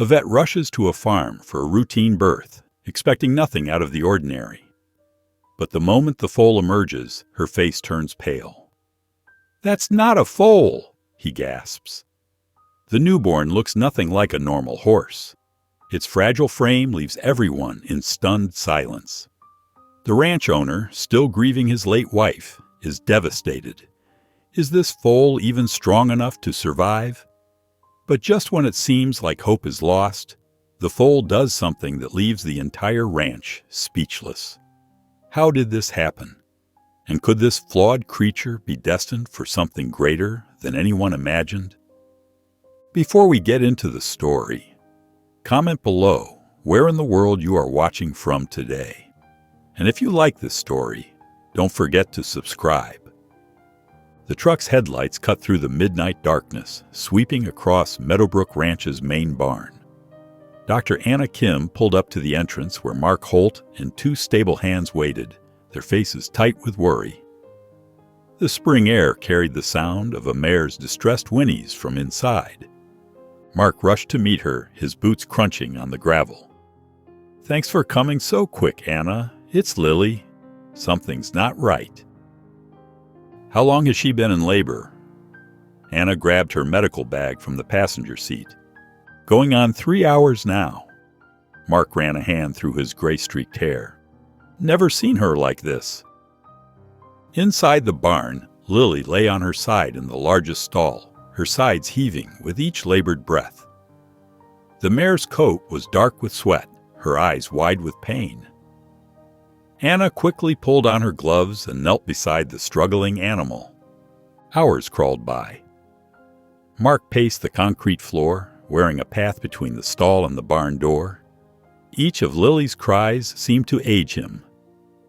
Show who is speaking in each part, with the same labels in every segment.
Speaker 1: A vet rushes to a farm for a routine birth, expecting nothing out of the ordinary. But the moment the foal emerges, her face turns pale. "That's not a foal," he gasps. The newborn looks nothing like a normal horse. Its fragile frame leaves everyone in stunned silence. The ranch owner, still grieving his late wife, is devastated. Is this foal even strong enough to survive? But just when it seems like hope is lost, the foal does something that leaves the entire ranch speechless. How did this happen? And could this flawed creature be destined for something greater than anyone imagined? Before we get into the story, comment below where in the world you are watching from today. And if you like this story, don't forget to subscribe. The truck's headlights cut through the midnight darkness, sweeping across Meadowbrook Ranch's main barn. Dr. Anna Kim pulled up to the entrance where Mark Holt and two stable hands waited, their faces tight with worry. The spring air carried the sound of a mare's distressed whinnies from inside. Mark rushed to meet her, his boots crunching on the gravel. "Thanks for coming so quick, Anna. It's Lily. Something's not right." "How long has she been in labor?" Anna grabbed her medical bag from the passenger seat. "Going on 3 hours now." Mark ran a hand through his gray-streaked hair. "Never seen her like this." Inside the barn, Lily lay on her side in the largest stall, her sides heaving with each labored breath. The mare's coat was dark with sweat, her eyes wide with pain. Anna quickly pulled on her gloves and knelt beside the struggling animal. Hours crawled by. Mark paced the concrete floor, wearing a path between the stall and the barn door. Each of Lily's cries seemed to age him,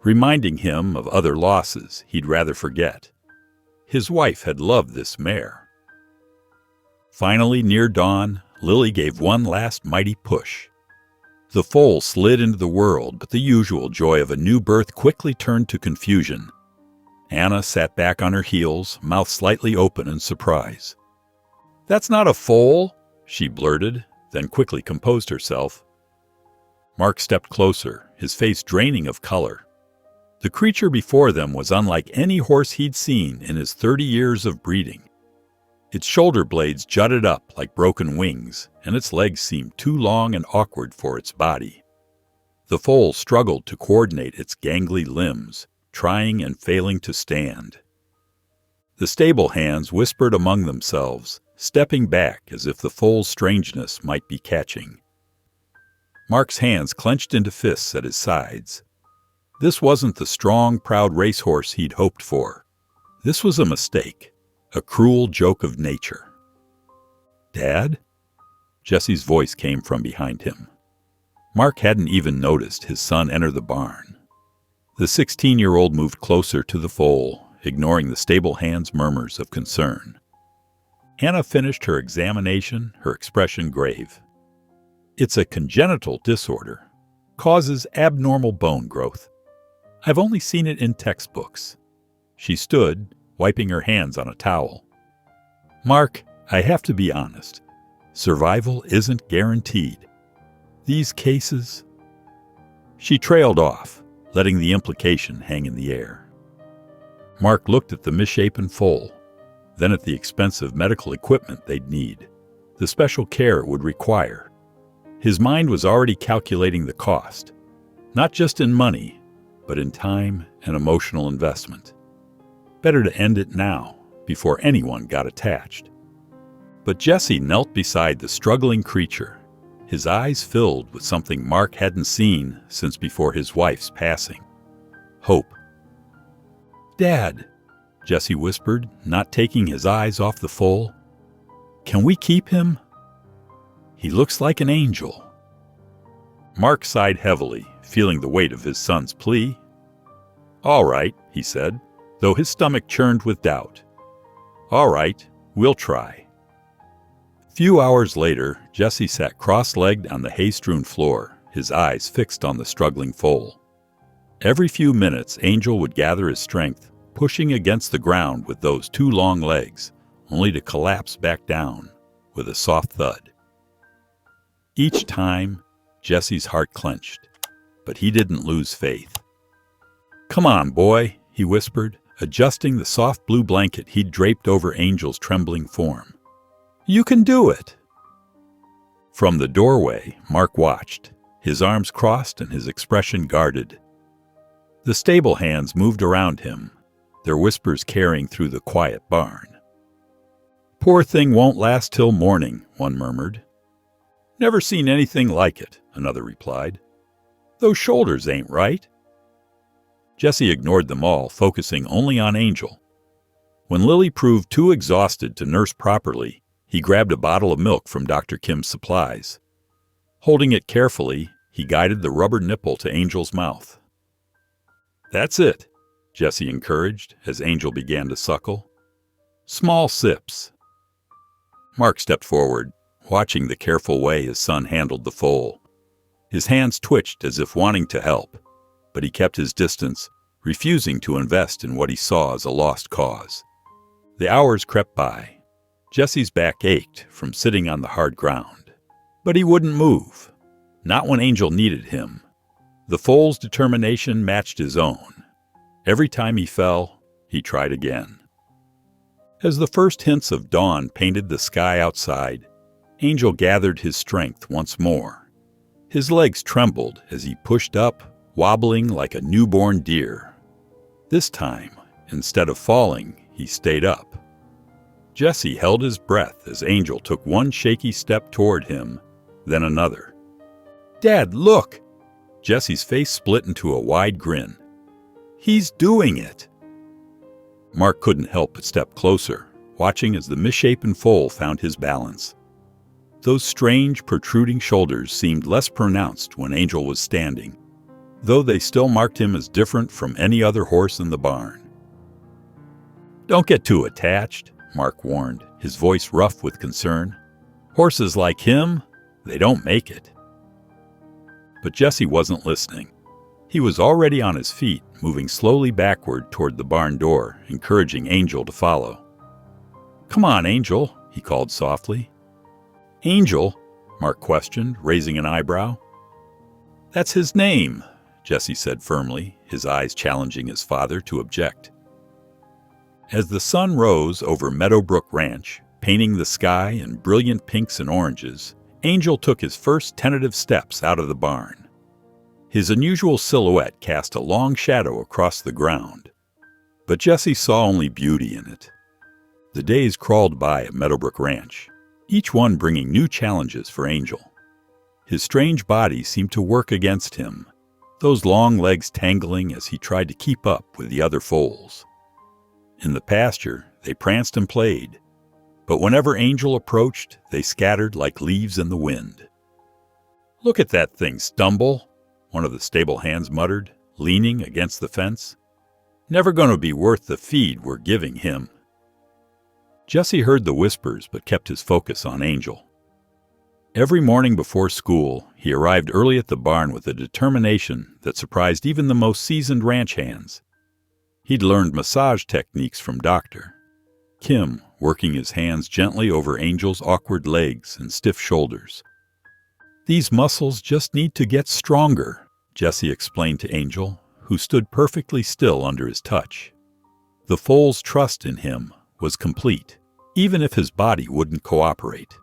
Speaker 1: reminding him of other losses he'd rather forget. His wife had loved this mare. Finally, near dawn, Lily gave one last mighty push. The foal slid into the world, but the usual joy of a new birth quickly turned to confusion. Anna sat back on her heels, mouth slightly open in surprise. "That's not a foal," she blurted, then quickly composed herself. Mark stepped closer, his face draining of color. The creature before them was unlike any horse he'd seen in his 30 years of breeding. Its shoulder blades jutted up like broken wings, and its legs seemed too long and awkward for its body. The foal struggled to coordinate its gangly limbs, trying and failing to stand. The stable hands whispered among themselves, stepping back as if the foal's strangeness might be catching. Mark's hands clenched into fists at his sides. This wasn't the strong, proud racehorse he'd hoped for. This was a mistake. A cruel joke of nature. "Dad?" Jesse's voice came from behind him. Mark hadn't even noticed his son enter the barn. The 16-year-old moved closer to the foal, ignoring the stable hand's murmurs of concern. Anna finished her examination, her expression grave. "It's a congenital disorder. Causes abnormal bone growth. I've only seen it in textbooks." She stood, wiping her hands on a towel. "Mark, I have to be honest. Survival isn't guaranteed. These cases—" She trailed off, letting the implication hang in the air. Mark looked at the misshapen foal, then at the expensive medical equipment they'd need, the special care it would require. His mind was already calculating the cost, not just in money, but in time and emotional investment. Better to end it now, before anyone got attached. But Jesse knelt beside the struggling creature, his eyes filled with something Mark hadn't seen since before his wife's passing. Hope. "Dad," Jesse whispered, not taking his eyes off the foal. "Can we keep him? He looks like an angel." Mark sighed heavily, feeling the weight of his son's plea. "All right," he said, though his stomach churned with doubt. "All right, we'll try." Few hours later, Jesse sat cross-legged on the hay-strewn floor, his eyes fixed on the struggling foal. Every few minutes, Angel would gather his strength, pushing against the ground with those two long legs, only to collapse back down with a soft thud. Each time, Jesse's heart clenched, but he didn't lose faith. "Come on, boy," he whispered, adjusting the soft blue blanket he'd draped over Angel's trembling form. "You can do it." From the doorway, Mark watched, his arms crossed and his expression guarded. The stable hands moved around him, their whispers carrying through the quiet barn. "Poor thing won't last till morning," one murmured. "Never seen anything like it," another replied. "Those shoulders ain't right." Jesse ignored them all, focusing only on Angel. When Lily proved too exhausted to nurse properly, he grabbed a bottle of milk from Dr. Kim's supplies. Holding it carefully, he guided the rubber nipple to Angel's mouth. "That's it," Jesse encouraged as Angel began to suckle. "Small sips." Mark stepped forward, watching the careful way his son handled the foal. His hands twitched as if wanting to help, but he kept his distance, refusing to invest in what he saw as a lost cause. The hours crept by. Jesse's back ached from sitting on the hard ground, but he wouldn't move, not when Angel needed him. The foal's determination matched his own. Every time he fell, he tried again. As the first hints of dawn painted the sky outside, Angel gathered his strength once more. His legs trembled as he pushed up, wobbling like a newborn deer. This time, instead of falling, he stayed up. Jesse held his breath as Angel took one shaky step toward him, then another. "Dad, look!" Jesse's face split into a wide grin. "He's doing it!" Mark couldn't help but step closer, watching as the misshapen foal found his balance. Those strange, protruding shoulders seemed less pronounced when Angel was standing, though they still marked him as different from any other horse in the barn. "Don't get too attached," Mark warned, his voice rough with concern. "Horses like him, they don't make it." But Jesse wasn't listening. He was already on his feet, moving slowly backward toward the barn door, encouraging Angel to follow. "Come on, Angel," he called softly. "Angel?" Mark questioned, raising an eyebrow. "That's his name," Jesse said firmly, his eyes challenging his father to object. As the sun rose over Meadowbrook Ranch, painting the sky in brilliant pinks and oranges, Angel took his first tentative steps out of the barn. His unusual silhouette cast a long shadow across the ground, but Jesse saw only beauty in it. The days crawled by at Meadowbrook Ranch, each one bringing new challenges for Angel. His strange body seemed to work against him, those long legs tangling as he tried to keep up with the other foals. In the pasture, they pranced and played, but whenever Angel approached, they scattered like leaves in the wind. "Look at that thing stumble," one of the stable hands muttered, leaning against the fence. "Never going to be worth the feed we're giving him." Jesse heard the whispers but kept his focus on Angel. Every morning before school, he arrived early at the barn with a determination that surprised even the most seasoned ranch hands. He'd learned massage techniques from Dr. Kim, working his hands gently over Angel's awkward legs and stiff shoulders. "These muscles just need to get stronger," Jesse explained to Angel, who stood perfectly still under his touch. The foal's trust in him was complete, even if his body wouldn't cooperate.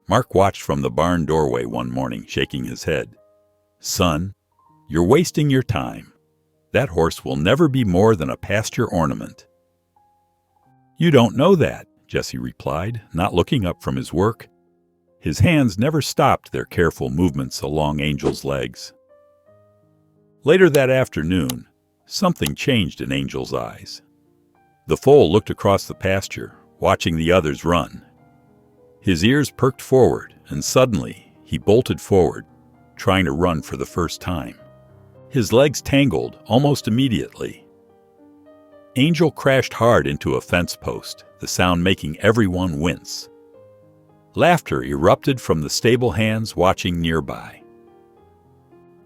Speaker 1: Mark watched from the barn doorway one morning, shaking his head. "Son, you're wasting your time. That horse will never be more than a pasture ornament." "You don't know that," Jesse replied, not looking up from his work. His hands never stopped their careful movements along Angel's legs. Later that afternoon, something changed in Angel's eyes. The foal looked across the pasture, watching the others run. His ears perked forward, and suddenly he bolted forward, trying to run for the first time. His legs tangled almost immediately. Angel crashed hard into a fence post, the sound making everyone wince. Laughter erupted from the stable hands watching nearby.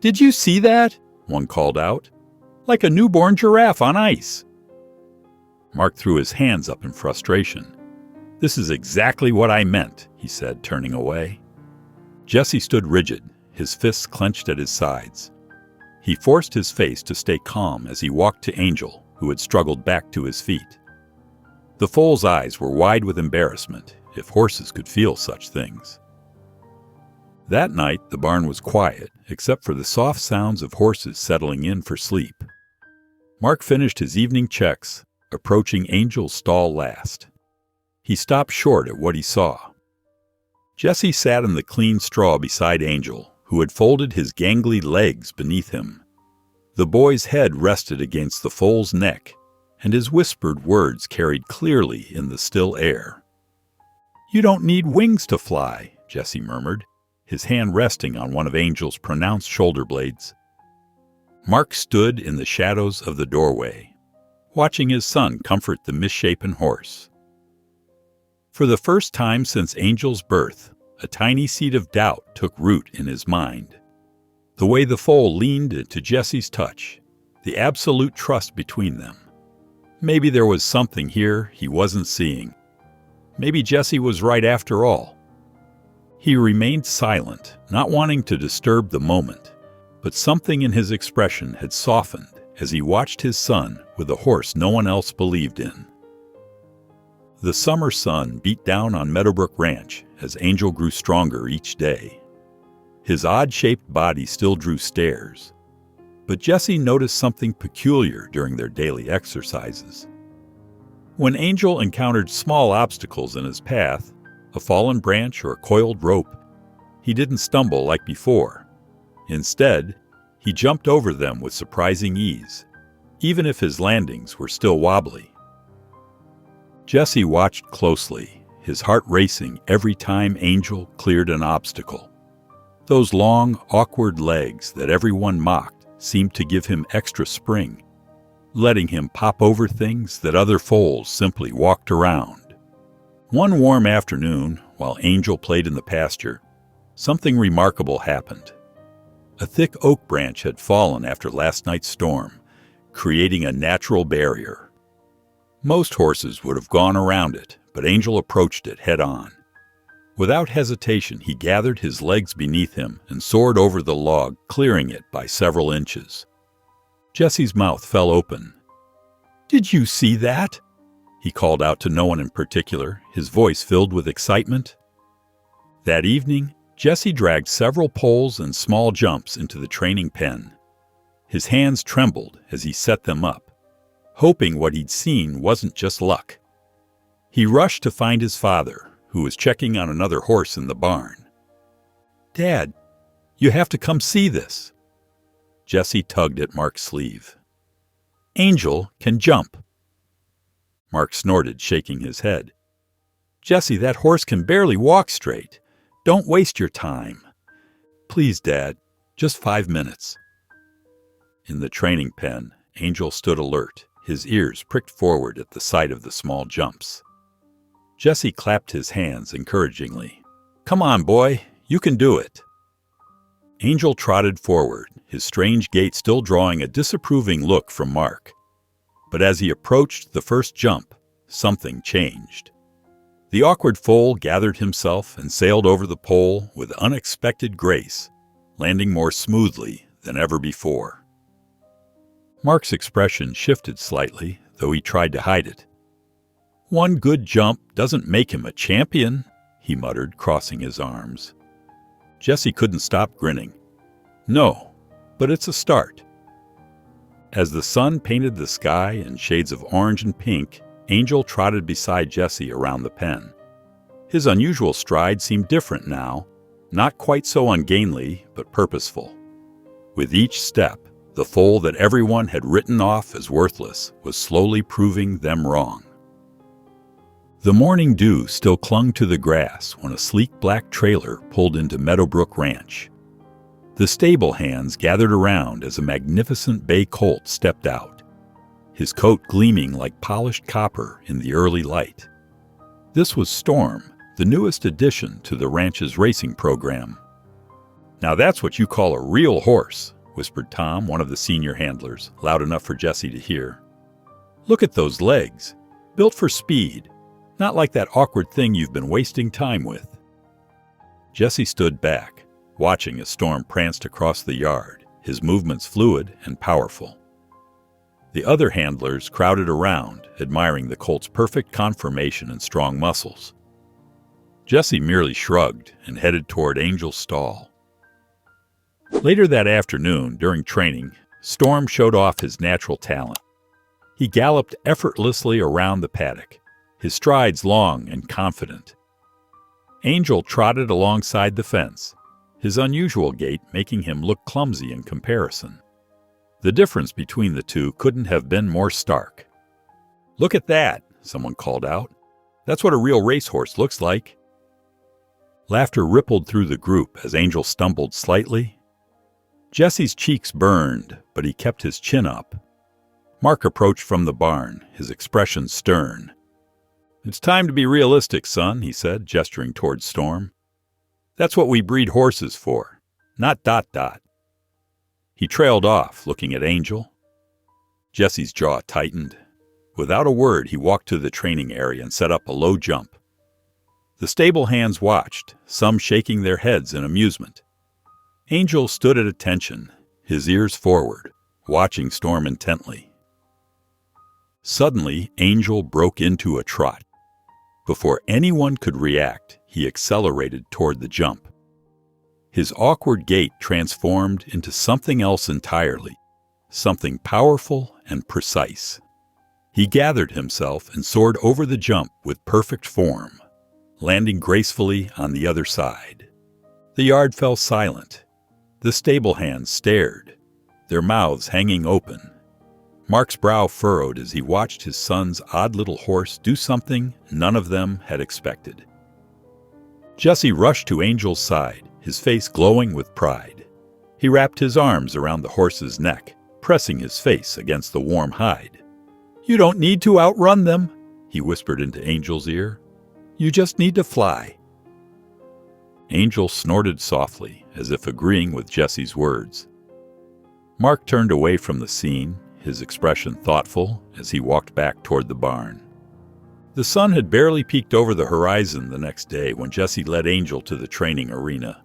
Speaker 1: "Did you see that?" one called out. "Like a newborn giraffe on ice." Mark threw his hands up in frustration. "This is exactly what I meant," he said, turning away. Jesse stood rigid, his fists clenched at his sides. He forced his face to stay calm as he walked to Angel, who had struggled back to his feet. The foal's eyes were wide with embarrassment, if horses could feel such things. That night, the barn was quiet, except for the soft sounds of horses settling in for sleep. Mark finished his evening checks, approaching Angel's stall last. He stopped short at what he saw. Jesse sat in the clean straw beside Angel, who had folded his gangly legs beneath him. The boy's head rested against the foal's neck, and his whispered words carried clearly in the still air. "You don't need wings to fly," Jesse murmured, his hand resting on one of Angel's pronounced shoulder blades. Mark stood in the shadows of the doorway, watching his son comfort the misshapen horse. For the first time since Angel's birth, a tiny seed of doubt took root in his mind. The way the foal leaned into Jesse's touch, the absolute trust between them. Maybe there was something here he wasn't seeing. Maybe Jesse was right after all. He remained silent, not wanting to disturb the moment, but something in his expression had softened as he watched his son with a horse no one else believed in. The summer sun beat down on Meadowbrook Ranch as Angel grew stronger each day. His odd-shaped body still drew stares, but Jesse noticed something peculiar during their daily exercises. When Angel encountered small obstacles in his path, a fallen branch or a coiled rope, he didn't stumble like before. Instead, he jumped over them with surprising ease, even if his landings were still wobbly. Jesse watched closely, his heart racing every time Angel cleared an obstacle. Those long, awkward legs that everyone mocked seemed to give him extra spring, letting him pop over things that other foals simply walked around. One warm afternoon, while Angel played in the pasture, something remarkable happened. A thick oak branch had fallen after last night's storm, creating a natural barrier. Most horses would have gone around it, but Angel approached it head-on. Without hesitation, he gathered his legs beneath him and soared over the log, clearing it by several inches. Jesse's mouth fell open. "Did you see that?" He called out to no one in particular, his voice filled with excitement. That evening, Jesse dragged several poles and small jumps into the training pen. His hands trembled as he set them up, hoping what he'd seen wasn't just luck. He rushed to find his father, who was checking on another horse in the barn. "Dad, you have to come see this." Jesse tugged at Mark's sleeve. "Angel can jump." Mark snorted, shaking his head. "Jesse, that horse can barely walk straight. Don't waste your time." "Please, Dad, just 5 minutes." In the training pen, Angel stood alert, his ears pricked forward at the sight of the small jumps. Jesse clapped his hands encouragingly. "Come on, boy, you can do it." Angel trotted forward, his strange gait still drawing a disapproving look from Mark. But as he approached the first jump, something changed. The awkward foal gathered himself and sailed over the pole with unexpected grace, landing more smoothly than ever before. Mark's expression shifted slightly, though he tried to hide it. "One good jump doesn't make him a champion," he muttered, crossing his arms. Jesse couldn't stop grinning. "No, but it's a start." As the sun painted the sky in shades of orange and pink, Angel trotted beside Jesse around the pen. His unusual stride seemed different now, not quite so ungainly, but purposeful. With each step, the foal that everyone had written off as worthless was slowly proving them wrong. The morning dew still clung to the grass when a sleek black trailer pulled into Meadowbrook Ranch. The stable hands gathered around as a magnificent bay colt stepped out, his coat gleaming like polished copper in the early light. This was Storm, the newest addition to the ranch's racing program. "Now that's what you call a real horse," whispered Tom, one of the senior handlers, loud enough for Jesse to hear. "Look at those legs, built for speed, not like that awkward thing you've been wasting time with." Jesse stood back, watching as Storm pranced across the yard, his movements fluid and powerful. The other handlers crowded around, admiring the colt's perfect conformation and strong muscles. Jesse merely shrugged and headed toward Angel's stall. Later that afternoon, during training, Storm showed off his natural talent. He galloped effortlessly around the paddock, his strides long and confident. Angel trotted alongside the fence, his unusual gait making him look clumsy in comparison. The difference between the two couldn't have been more stark. "Look at that," someone called out. "That's what a real racehorse looks like." Laughter rippled through the group as Angel stumbled slightly. Jesse's cheeks burned, but he kept his chin up. Mark approached from the barn, his expression stern. "It's time to be realistic, son," he said, gesturing toward Storm. "That's what we breed horses for, not ... He trailed off, looking at Angel. Jesse's jaw tightened. Without a word, he walked to the training area and set up a low jump. The stable hands watched, some shaking their heads in amusement. Angel stood at attention, his ears forward, watching Storm intently. Suddenly, Angel broke into a trot. Before anyone could react, he accelerated toward the jump. His awkward gait transformed into something else entirely, something powerful and precise. He gathered himself and soared over the jump with perfect form, landing gracefully on the other side. The yard fell silent. The stable hands stared, their mouths hanging open. Mark's brow furrowed as he watched his son's odd little horse do something none of them had expected. Jesse rushed to Angel's side, his face glowing with pride. He wrapped his arms around the horse's neck, pressing his face against the warm hide. "You don't need to outrun them," he whispered into Angel's ear. "You just need to fly." Angel snorted softly, as if agreeing with Jesse's words. Mark turned away from the scene, his expression thoughtful as he walked back toward the barn. The sun had barely peeked over the horizon the next day when Jesse led Angel to the training arena.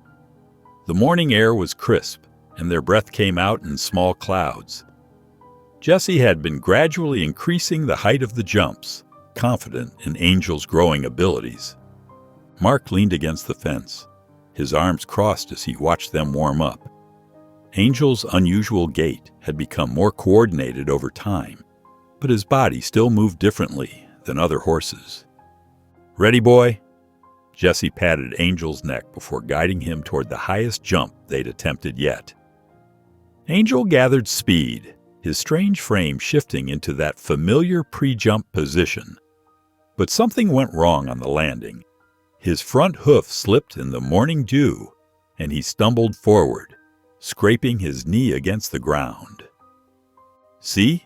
Speaker 1: The morning air was crisp, and their breath came out in small clouds. Jesse had been gradually increasing the height of the jumps, confident in Angel's growing abilities. Mark leaned against the fence, his arms crossed as he watched them warm up. Angel's unusual gait had become more coordinated over time, but his body still moved differently than other horses. "Ready, boy?" Jesse patted Angel's neck before guiding him toward the highest jump they'd attempted yet. Angel gathered speed, his strange frame shifting into that familiar pre-jump position. But something went wrong on the landing. His front hoof slipped in the morning dew, and he stumbled forward, scraping his knee against the ground. "See?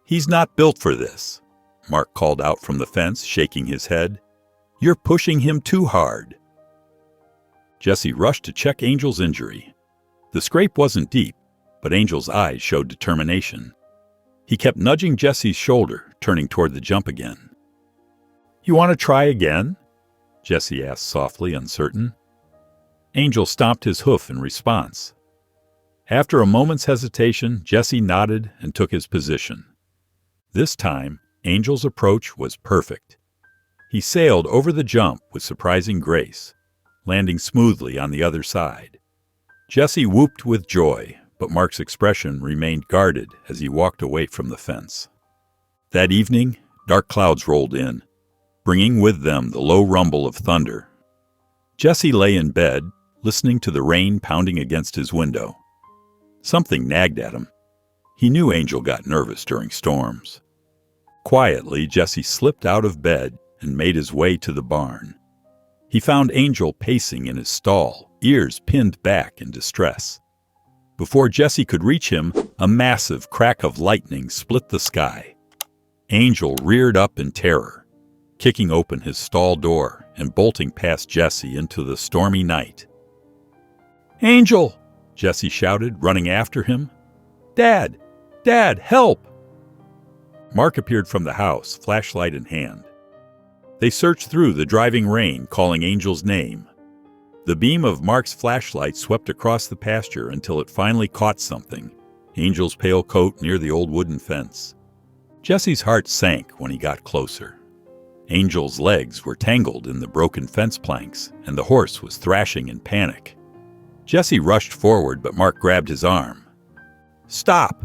Speaker 1: He's not built for this," Mark called out from the fence, shaking his head. "You're pushing him too hard." Jesse rushed to check Angel's injury. The scrape wasn't deep, but Angel's eyes showed determination. He kept nudging Jesse's shoulder, turning toward the jump again. "You want to try again?" Jesse asked softly, uncertain. Angel stomped his hoof in response. After a moment's hesitation, Jesse nodded and took his position. This time, Angel's approach was perfect. He sailed over the jump with surprising grace, landing smoothly on the other side. Jesse whooped with joy, but Mark's expression remained guarded as he walked away from the fence. That evening, dark clouds rolled in, bringing with them the low rumble of thunder. Jesse lay in bed, listening to the rain pounding against his window. Something nagged at him. He knew Angel got nervous during storms. Quietly, Jesse slipped out of bed and made his way to the barn. He found Angel pacing in his stall, ears pinned back in distress. Before Jesse could reach him, a massive crack of lightning split the sky. Angel reared up in terror, kicking open his stall door and bolting past Jesse into the stormy night. "Angel!" Jesse shouted, running after him. "Dad! Dad, help!" Mark appeared from the house, flashlight in hand. They searched through the driving rain, calling Angel's name. The beam of Mark's flashlight swept across the pasture until it finally caught something, Angel's pale coat near the old wooden fence. Jesse's heart sank when he got closer. Angel's legs were tangled in the broken fence planks, and the horse was thrashing in panic. Jesse rushed forward, but Mark grabbed his arm. "Stop!"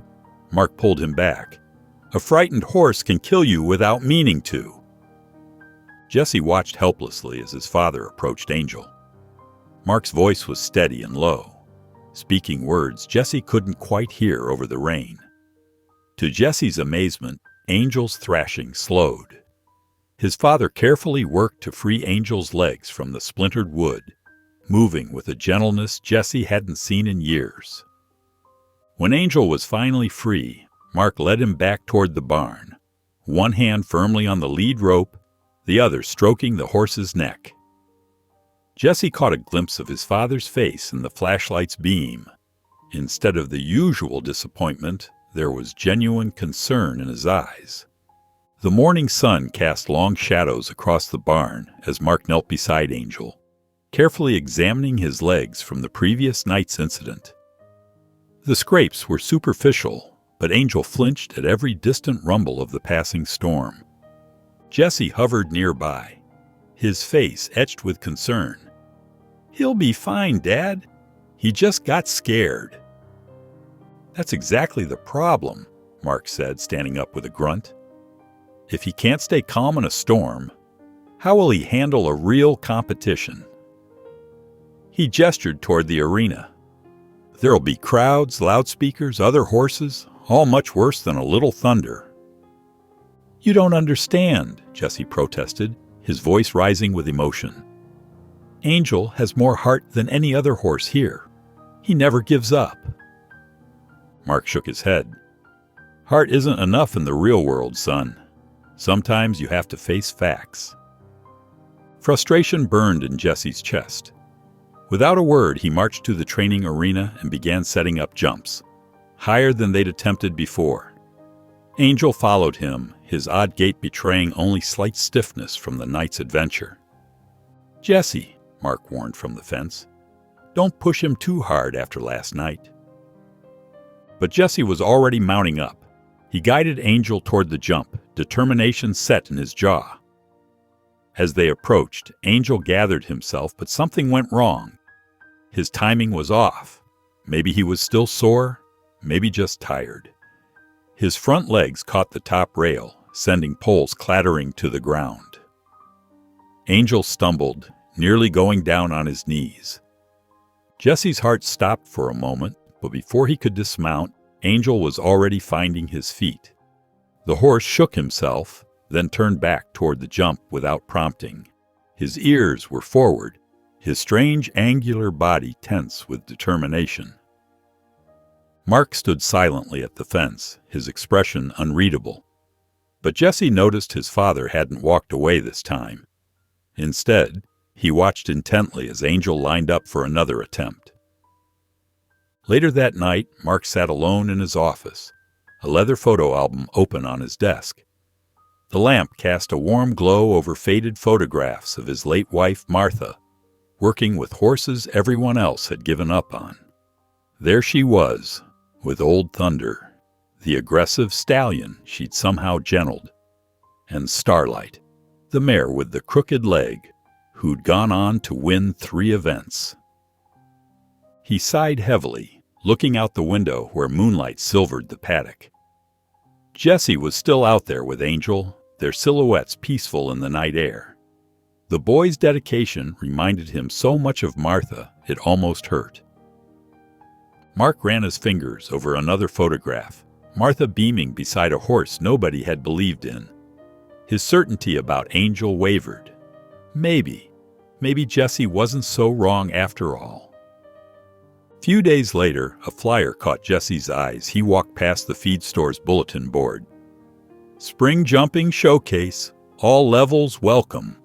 Speaker 1: Mark pulled him back. "A frightened horse can kill you without meaning to." Jesse watched helplessly as his father approached Angel. Mark's voice was steady and low, speaking words Jesse couldn't quite hear over the rain. To Jesse's amazement, Angel's thrashing slowed. His father carefully worked to free Angel's legs from the splintered wood, moving with a gentleness Jesse hadn't seen in years. When Angel was finally free, Mark led him back toward the barn, one hand firmly on the lead rope, the other stroking the horse's neck. Jesse caught a glimpse of his father's face in the flashlight's beam. Instead of the usual disappointment, there was genuine concern in his eyes. The morning sun cast long shadows across the barn as Mark knelt beside Angel, carefully examining his legs from the previous night's incident. The scrapes were superficial, but Angel flinched at every distant rumble of the passing storm. Jesse hovered nearby, his face etched with concern. "He'll be fine, Dad. He just got scared." "That's exactly the problem," Mark said, standing up with a grunt. "If he can't stay calm in a storm, how will he handle a real competition?" He gestured toward the arena. "There'll be crowds, loudspeakers, other horses, all much worse than a little thunder." "You don't understand," Jesse protested, his voice rising with emotion. "Angel has more heart than any other horse here. He never gives up." Mark shook his head. "Heart isn't enough in the real world, son. Sometimes you have to face facts." Frustration burned in Jesse's chest. Without a word, he marched to the training arena and began setting up jumps, higher than they'd attempted before. Angel followed him, his odd gait betraying only slight stiffness from the night's adventure. "Jesse," Mark warned from the fence, "don't push him too hard after last night." But Jesse was already mounting up. He guided Angel toward the jump, determination set in his jaw. As they approached, Angel gathered himself, but something went wrong. His timing was off. Maybe he was still sore, maybe just tired. His front legs caught the top rail, sending poles clattering to the ground. Angel stumbled, nearly going down on his knees. Jesse's heart stopped for a moment, but before he could dismount, Angel was already finding his feet. The horse shook himself, then turned back toward the jump without prompting. His ears were forward, his strange angular body tense with determination. Mark stood silently at the fence, his expression unreadable. But Jesse noticed his father hadn't walked away this time. Instead, he watched intently as Angel lined up for another attempt. Later that night, Mark sat alone in his office, a leather photo album open on his desk. The lamp cast a warm glow over faded photographs of his late wife, Martha, working with horses everyone else had given up on. There she was, with Old Thunder, the aggressive stallion she'd somehow gentled, and Starlight, the mare with the crooked leg, who'd gone on to win 3 events. He sighed heavily, looking out the window where moonlight silvered the paddock. Jesse was still out there with Angel, their silhouettes peaceful in the night air. The boy's dedication reminded him so much of Martha, it almost hurt. Mark ran his fingers over another photograph, Martha beaming beside a horse nobody had believed in. His certainty about Angel wavered. Maybe Jesse wasn't so wrong after all. Few days later, a flyer caught Jesse's eyes. He walked past the feed store's bulletin board. "Spring Jumping Showcase. All levels welcome."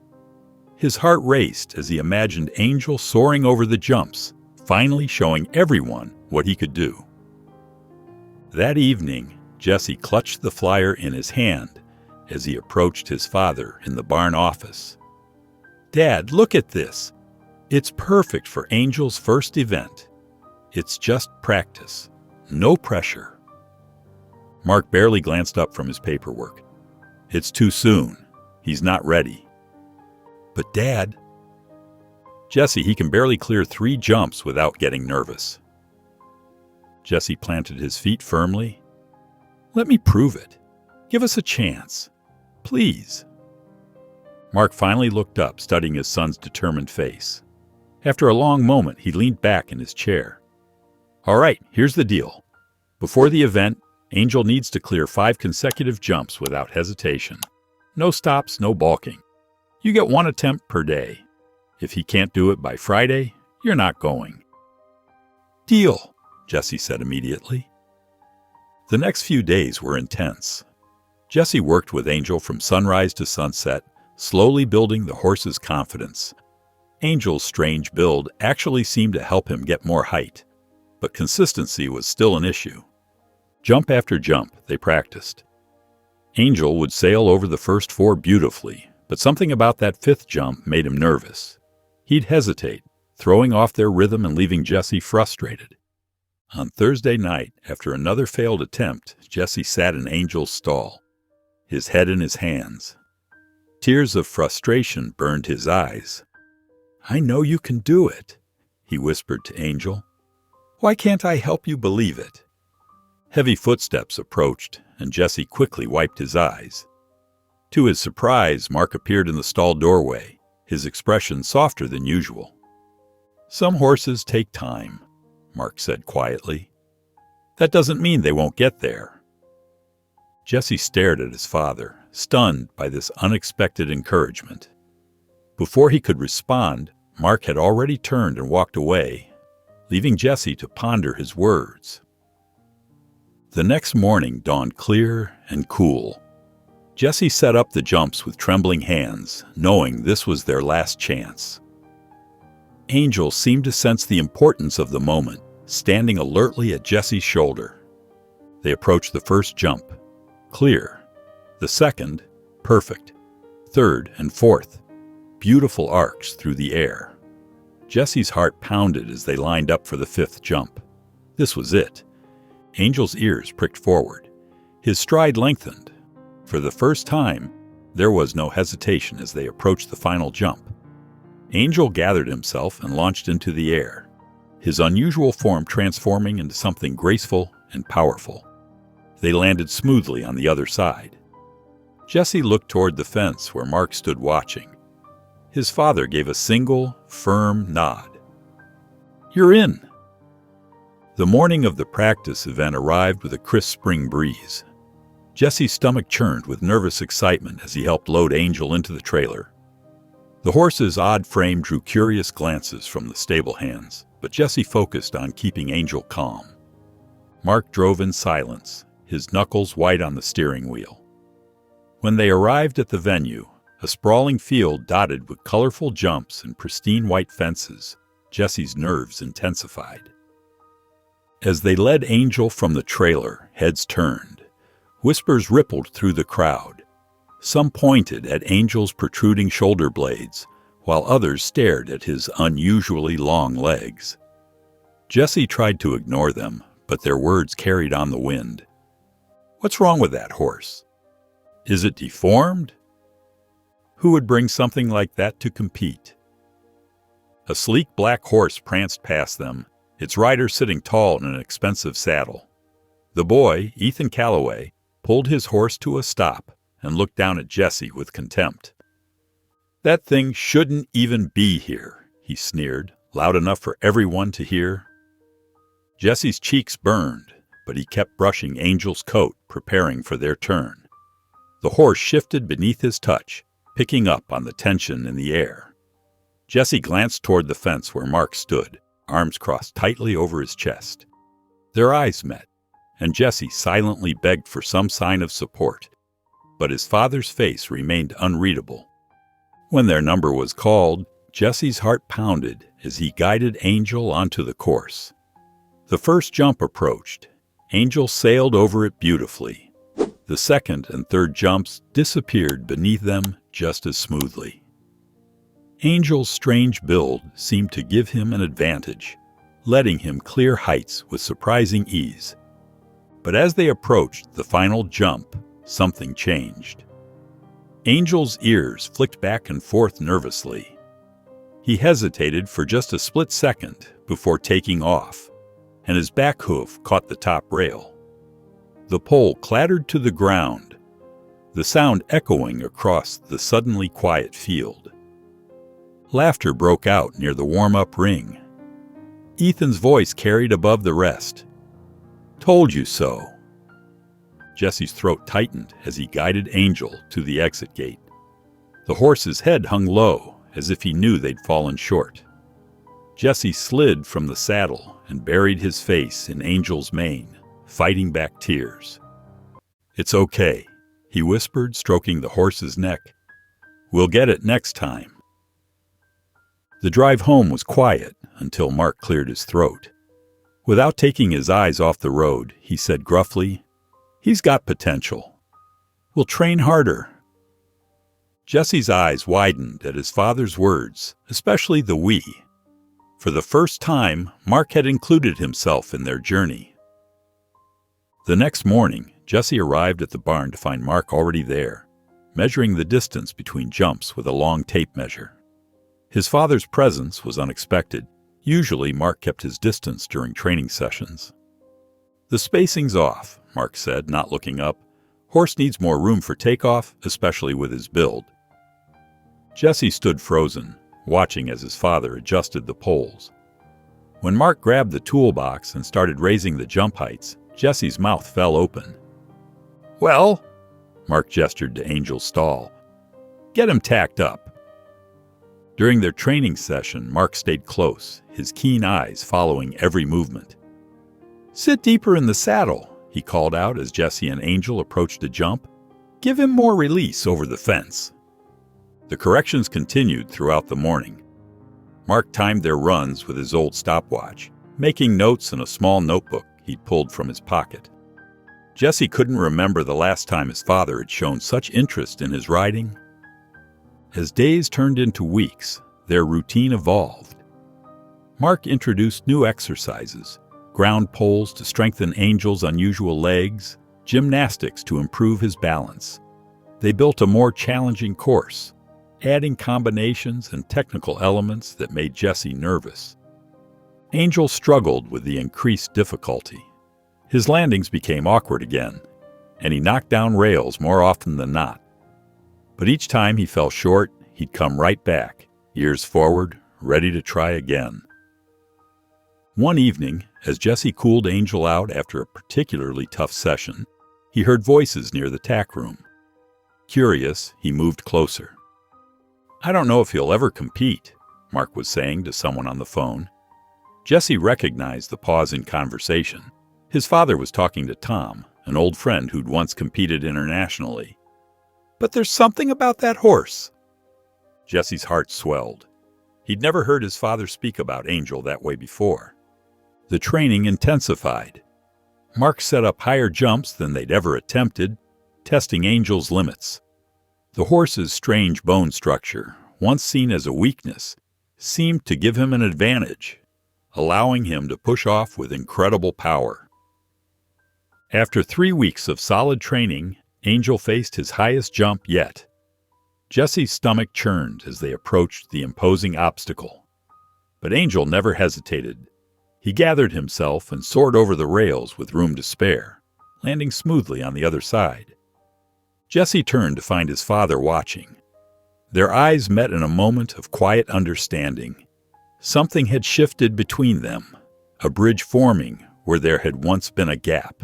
Speaker 1: His heart raced as he imagined Angel soaring over the jumps, finally showing everyone what he could do. That evening, Jesse clutched the flyer in his hand as he approached his father in the barn office. "Dad, look at this. It's perfect for Angel's first event. It's just practice. No pressure. Mark barely glanced up from his paperwork. It's too soon. He's not ready. But Dad... Jesse, he can barely clear 3 jumps without getting nervous. Jesse planted his feet firmly. Let me prove it. Give us a chance. Please. Mark finally looked up, studying his son's determined face. After a long moment, he leaned back in his chair. All right, here's the deal. Before the event, Angel needs to clear 5 consecutive jumps without hesitation. No stops, no balking. You get 1 attempt per day. If he can't do it by Friday, you're not going. Deal, Jesse said immediately. The next few days were intense. Jesse worked with Angel from sunrise to sunset, slowly building the horse's confidence. Angel's strange build actually seemed to help him get more height, but consistency was still an issue. Jump after jump, they practiced. Angel would sail over the first 4 beautifully, but something about that 5th jump made him nervous. He'd hesitate, throwing off their rhythm and leaving Jesse frustrated. On Thursday night, after another failed attempt, Jesse sat in Angel's stall, his head in his hands. Tears of frustration burned his eyes. I know you can do it, he whispered to Angel. Why can't I help you believe it? Heavy footsteps approached, and Jesse quickly wiped his eyes. To his surprise, Mark appeared in the stall doorway, his expression softer than usual. Some horses take time, Mark said quietly. That doesn't mean they won't get there. Jesse stared at his father, stunned by this unexpected encouragement. Before he could respond, Mark had already turned and walked away, leaving Jesse to ponder his words. The next morning dawned clear and cool. Jesse set up the jumps with trembling hands, knowing this was their last chance. Angel seemed to sense the importance of the moment, standing alertly at Jesse's shoulder. They approached the first jump. Clear. The second, perfect. Third and fourth, beautiful arcs through the air. Jesse's heart pounded as they lined up for the 5th jump. This was it. Angel's ears pricked forward. His stride lengthened. For the first time, there was no hesitation as they approached the final jump. Angel gathered himself and launched into the air, his unusual form transforming into something graceful and powerful. They landed smoothly on the other side. Jesse looked toward the fence where Mark stood watching. His father gave a single, firm nod. You're in. The morning of the practice event arrived with a crisp spring breeze. Jesse's stomach churned with nervous excitement as he helped load Angel into the trailer. The horse's odd frame drew curious glances from the stable hands, but Jesse focused on keeping Angel calm. Mark drove in silence, his knuckles white on the steering wheel. When they arrived at the venue, a sprawling field dotted with colorful jumps and pristine white fences, Jesse's nerves intensified. As they led Angel from the trailer, heads turned. Whispers rippled through the crowd. Some pointed at Angel's protruding shoulder blades, while others stared at his unusually long legs. Jesse tried to ignore them, but their words carried on the wind. What's wrong with that horse? Is it deformed? Who would bring something like that to compete? A sleek black horse pranced past them, its rider sitting tall in an expensive saddle. The boy, Ethan Calloway, pulled his horse to a stop and looked down at Jesse with contempt. That thing shouldn't even be here, he sneered, loud enough for everyone to hear. Jesse's cheeks burned, but he kept brushing Angel's coat, preparing for their turn. The horse shifted beneath his touch, picking up on the tension in the air. Jesse glanced toward the fence where Mark stood, arms crossed tightly over his chest. Their eyes met, and Jesse silently begged for some sign of support, but his father's face remained unreadable. When their number was called, Jesse's heart pounded as he guided Angel onto the course. The first jump approached. Angel sailed over it beautifully. The second and third jumps disappeared beneath them just as smoothly. Angel's strange build seemed to give him an advantage, letting him clear heights with surprising ease. But as they approached the final jump, something changed. Angel's ears flicked back and forth nervously. He hesitated for just a split second before taking off, and his back hoof caught the top rail. The pole clattered to the ground, the sound echoing across the suddenly quiet field. Laughter broke out near the warm-up ring. Ethan's voice carried above the rest. "Told you so." Jesse's throat tightened as he guided Angel to the exit gate. The horse's head hung low, as if he knew they'd fallen short. Jesse slid from the saddle and buried his face in Angel's mane, fighting back tears. "It's okay," he whispered, stroking the horse's neck. "We'll get it next time." The drive home was quiet until Mark cleared his throat. Without taking his eyes off the road, he said gruffly, "He's got potential. We'll train harder." Jesse's eyes widened at his father's words, especially the "we." For the first time, Mark had included himself in their journey. The next morning, Jesse arrived at the barn to find Mark already there, measuring the distance between jumps with a long tape measure. His father's presence was unexpected. Usually, Mark kept his distance during training sessions. "The spacing's off," Mark said, not looking up. "Horse needs more room for takeoff, especially with his build." Jesse stood frozen, watching as his father adjusted the poles. When Mark grabbed the toolbox and started raising the jump heights, Jesse's mouth fell open. "Well," Mark gestured to Angel's stall, "get him tacked up." During their training session, Mark stayed close, his keen eyes following every movement. "Sit deeper in the saddle," he called out as Jesse and Angel approached a jump. "Give him more release over the fence." The corrections continued throughout the morning. Mark timed their runs with his old stopwatch, making notes in a small notebook he'd pulled from his pocket. Jesse couldn't remember the last time his father had shown such interest in his riding. As days turned into weeks, their routine evolved. Mark introduced new exercises, ground poles to strengthen Angel's unusual legs, gymnastics to improve his balance. They built a more challenging course, adding combinations and technical elements that made Jesse nervous. Angel struggled with the increased difficulty. His landings became awkward again, and he knocked down rails more often than not. But each time he fell short, he'd come right back, ears forward, ready to try again. One evening, as Jesse cooled Angel out after a particularly tough session, he heard voices near the tack room. Curious, he moved closer. "I don't know if he'll ever compete," Mark was saying to someone on the phone. Jesse recognized the pause in conversation. His father was talking to Tom, an old friend who'd once competed internationally. "But there's something about that horse." Jesse's heart swelled. He'd never heard his father speak about Angel that way before. The training intensified. Mark set up higher jumps than they'd ever attempted, testing Angel's limits. The horse's strange bone structure, once seen as a weakness, seemed to give him an advantage, allowing him to push off with incredible power. After 3 weeks of solid training, Angel faced his highest jump yet. Jesse's stomach churned as they approached the imposing obstacle. But Angel never hesitated. He gathered himself and soared over the rails with room to spare, landing smoothly on the other side. Jesse turned to find his father watching. Their eyes met in a moment of quiet understanding. Something had shifted between them, a bridge forming where there had once been a gap.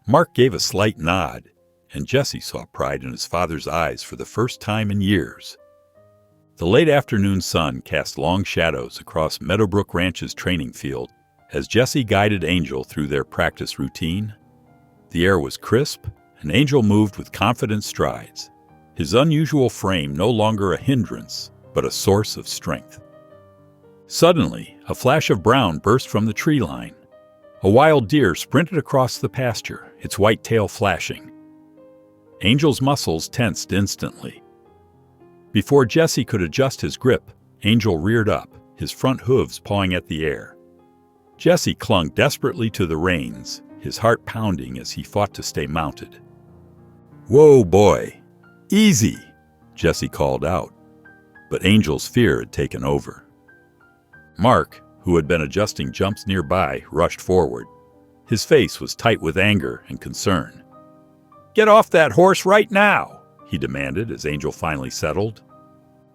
Speaker 1: Mark gave a slight nod, and Jesse saw pride in his father's eyes for the first time in years. The late afternoon sun cast long shadows across Meadowbrook Ranch's training field as Jesse guided Angel through their practice routine. The air was crisp, and Angel moved with confident strides, his unusual frame no longer a hindrance, but a source of strength. Suddenly, a flash of brown burst from the tree line. A wild deer sprinted across the pasture, its white tail flashing. Angel's muscles tensed instantly. Before Jesse could adjust his grip, Angel reared up, his front hooves pawing at the air. Jesse clung desperately to the reins, his heart pounding as he fought to stay mounted. "Whoa, boy! Easy!" Jesse called out, but Angel's fear had taken over. Mark, who had been adjusting jumps nearby, rushed forward. His face was tight with anger and concern. "Get off that horse right now!" he demanded as Angel finally settled.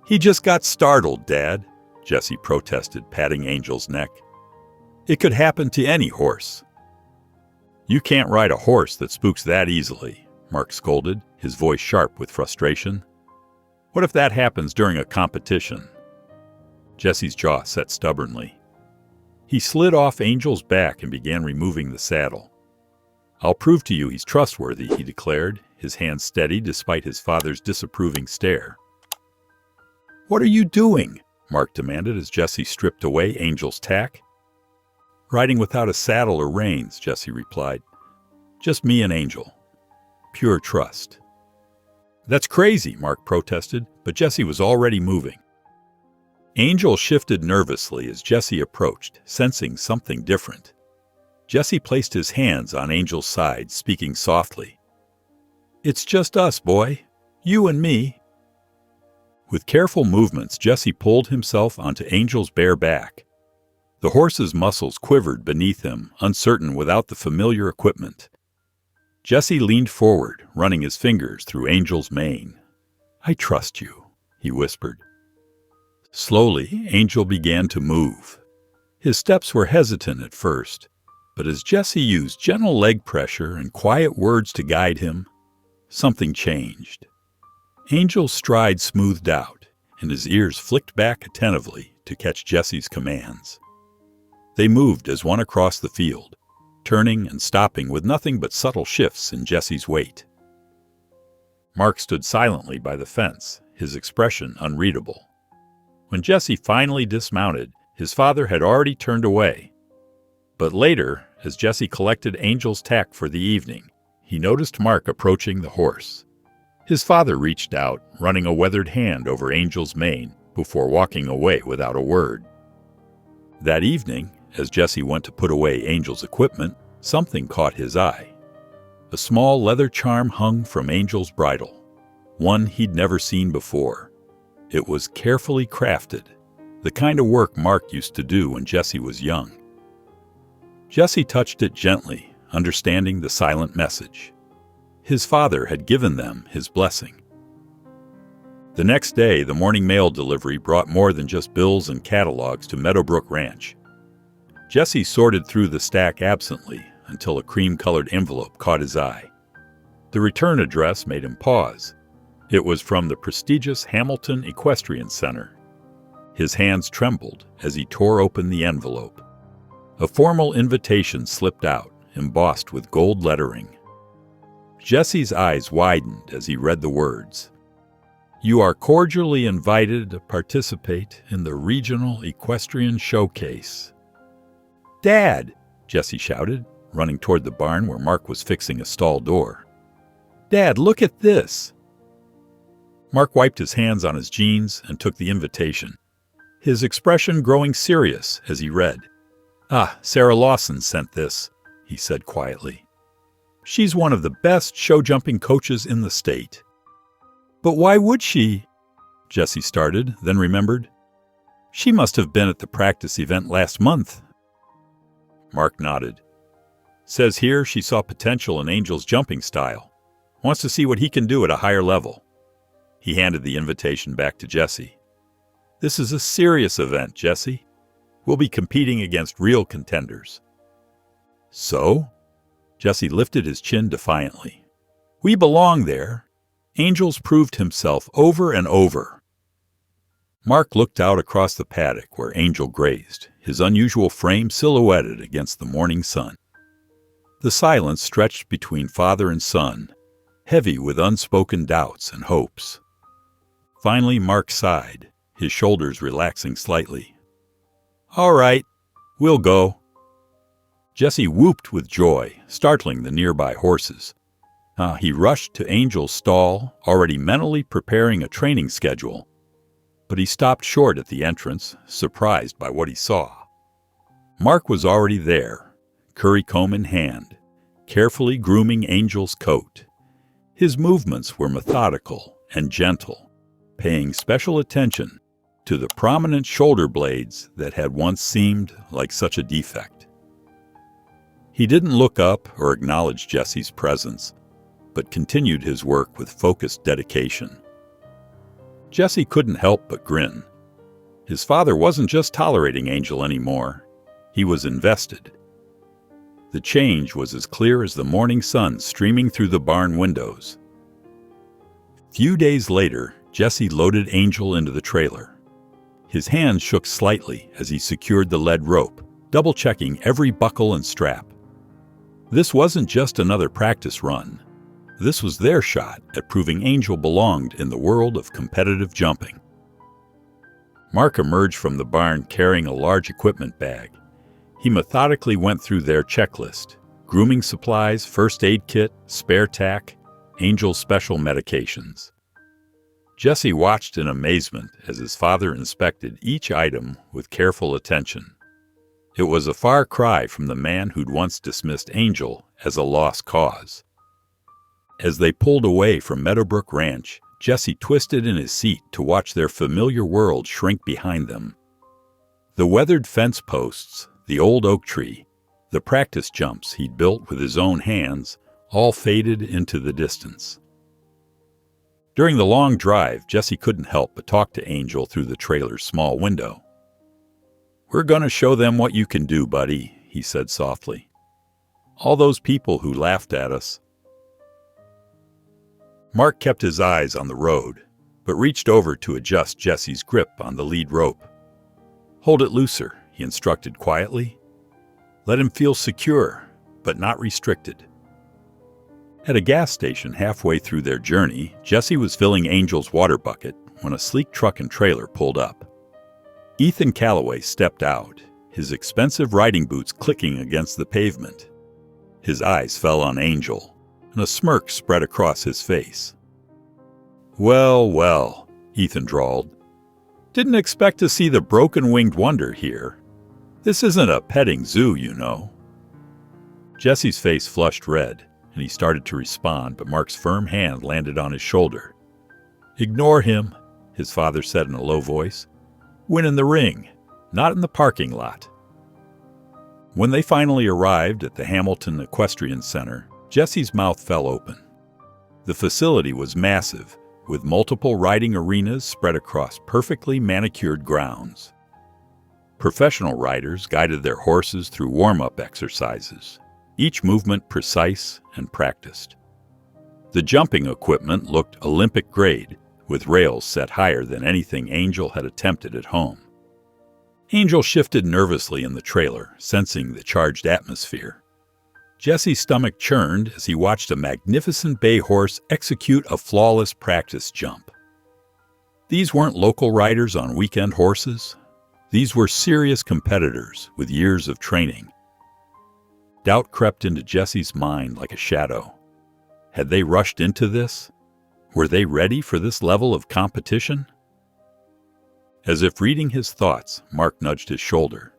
Speaker 1: "He just got startled, Dad," Jesse protested, patting Angel's neck. "It could happen to any horse." "You can't ride a horse that spooks that easily," Mark scolded, his voice sharp with frustration. "What if that happens during a competition?" Jesse's jaw set stubbornly. He slid off Angel's back and began removing the saddle. "I'll prove to you he's trustworthy," he declared, his hands steady despite his father's disapproving stare. "What are you doing?" Mark demanded as Jesse stripped away Angel's tack. "Riding without a saddle or reins," Jesse replied. "Just me and Angel. Pure trust." "That's crazy," Mark protested, but Jesse was already moving. Angel shifted nervously as Jesse approached, sensing something different. Jesse placed his hands on Angel's side, speaking softly. "It's just us, boy. You and me." With careful movements, Jesse pulled himself onto Angel's bare back. The horse's muscles quivered beneath him, uncertain without the familiar equipment. Jesse leaned forward, running his fingers through Angel's mane. "I trust you," he whispered. Slowly, Angel began to move. His steps were hesitant at first, but as Jesse used gentle leg pressure and quiet words to guide him, something changed. Angel's stride smoothed out, and his ears flicked back attentively to catch Jesse's commands. They moved as one across the field, turning and stopping with nothing but subtle shifts in Jesse's weight. Mark stood silently by the fence, his expression unreadable. When Jesse finally dismounted, his father had already turned away. But later, as Jesse collected Angel's tack for the evening, he noticed Mark approaching the horse. His father reached out, running a weathered hand over Angel's mane before walking away without a word. That evening, as Jesse went to put away Angel's equipment, something caught his eye. A small leather charm hung from Angel's bridle, one he'd never seen before. It was carefully crafted, the kind of work Mark used to do when Jesse was young. Jesse touched it gently, understanding the silent message. His father had given them his blessing. The next day, the morning mail delivery brought more than just bills and catalogs to Meadowbrook Ranch. Jesse sorted through the stack absently until a cream-colored envelope caught his eye. The return address made him pause. It was from the prestigious Hamilton Equestrian Center. His hands trembled as he tore open the envelope. A formal invitation slipped out, embossed with gold lettering. Jesse's eyes widened as he read the words. "You are cordially invited to participate in the Regional Equestrian Showcase." "Dad!" Jesse shouted, running toward the barn where Mark was fixing a stall door. "Dad, look at this!" Mark wiped his hands on his jeans and took the invitation, his expression growing serious as he read. "Ah, Sarah Lawson sent this," he said quietly. "She's one of the best show-jumping coaches in the state." "But why would she?" Jesse started, then remembered. "She must have been at the practice event last month." Mark nodded. "Says here she saw potential in Angel's jumping style. Wants to see what he can do at a higher level." He handed the invitation back to Jesse. "This is a serious event, Jesse. We'll be competing against real contenders." "So?" Jesse lifted his chin defiantly. "We belong there. Angel's proved himself over and over." Mark looked out across the paddock where Angel grazed, his unusual frame silhouetted against the morning sun. The silence stretched between father and son, heavy with unspoken doubts and hopes. Finally, Mark sighed, his shoulders relaxing slightly. "All right, we'll go." Jesse whooped with joy, startling the nearby horses. He rushed to Angel's stall, already mentally preparing a training schedule but he stopped short at the entrance, surprised by what he saw. Mark was already there, curry comb in hand, carefully grooming Angel's coat. His movements were methodical and gentle, paying special attention to the prominent shoulder blades that had once seemed like such a defect. He didn't look up or acknowledge Jesse's presence, but continued his work with focused dedication. Jesse couldn't help but grin. His father wasn't just tolerating Angel anymore, he was invested. The change was as clear as the morning sun streaming through the barn windows. Few days later, Jesse loaded Angel into the trailer. His hands shook slightly as he secured the lead rope, double-checking every buckle and strap. This wasn't just another practice run. This was their shot at proving Angel belonged in the world of competitive jumping. Mark emerged from the barn carrying a large equipment bag. He methodically went through their checklist: grooming supplies, first aid kit, spare tack, Angel's special medications. Jesse watched in amazement as his father inspected each item with careful attention. It was a far cry from the man who'd once dismissed Angel as a lost cause. As they pulled away from Meadowbrook Ranch, Jesse twisted in his seat to watch their familiar world shrink behind them. The weathered fence posts, the old oak tree, the practice jumps he'd built with his own hands, all faded into the distance. During the long drive, Jesse couldn't help but talk to Angel through the trailer's small window. "We're going to show them what you can do, buddy," he said softly. "All those people who laughed at us." Mark kept his eyes on the road, but reached over to adjust Jesse's grip on the lead rope. "Hold it looser," he instructed quietly. "Let him feel secure, but not restricted." At a gas station halfway through their journey, Jesse was filling Angel's water bucket when a sleek truck and trailer pulled up. Ethan Calloway stepped out, his expensive riding boots clicking against the pavement. His eyes fell on Angel, and a smirk spread across his face. "Well, well," Ethan drawled. "Didn't expect to see the broken-winged wonder here. This isn't a petting zoo, you know." Jesse's face flushed red, and he started to respond, but Mark's firm hand landed on his shoulder. "Ignore him," his father said in a low voice. "Win in the ring, not in the parking lot." When they finally arrived at the Hamilton Equestrian Center, Jesse's mouth fell open. The facility was massive, with multiple riding arenas spread across perfectly manicured grounds. Professional riders guided their horses through warm-up exercises, each movement precise and practiced. The jumping equipment looked Olympic grade, with rails set higher than anything Angel had attempted at home. Angel shifted nervously in the trailer, sensing the charged atmosphere. Jesse's stomach churned as he watched a magnificent bay horse execute a flawless practice jump. These weren't local riders on weekend horses. These were serious competitors with years of training. Doubt crept into Jesse's mind like a shadow. Had they rushed into this? Were they ready for this level of competition? As if reading his thoughts, Mark nudged his shoulder.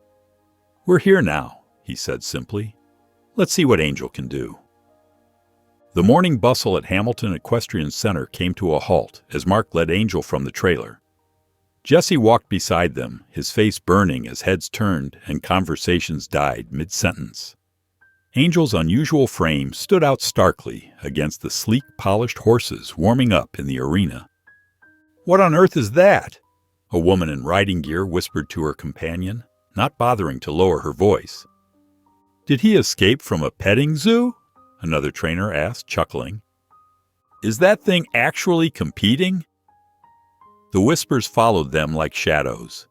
Speaker 1: "We're here now," he said simply. "Let's see what Angel can do." The morning bustle at Hamilton Equestrian Center came to a halt as Mark led Angel from the trailer. Jesse walked beside them, his face burning as heads turned and conversations died mid-sentence. Angel's unusual frame stood out starkly against the sleek, polished horses warming up in the arena. "What on earth is that?" a woman in riding gear whispered to her companion, not bothering to lower her voice. "Did he escape from a petting zoo?" another trainer asked, chuckling. "Is that thing actually competing?" The whispers followed them like shadows.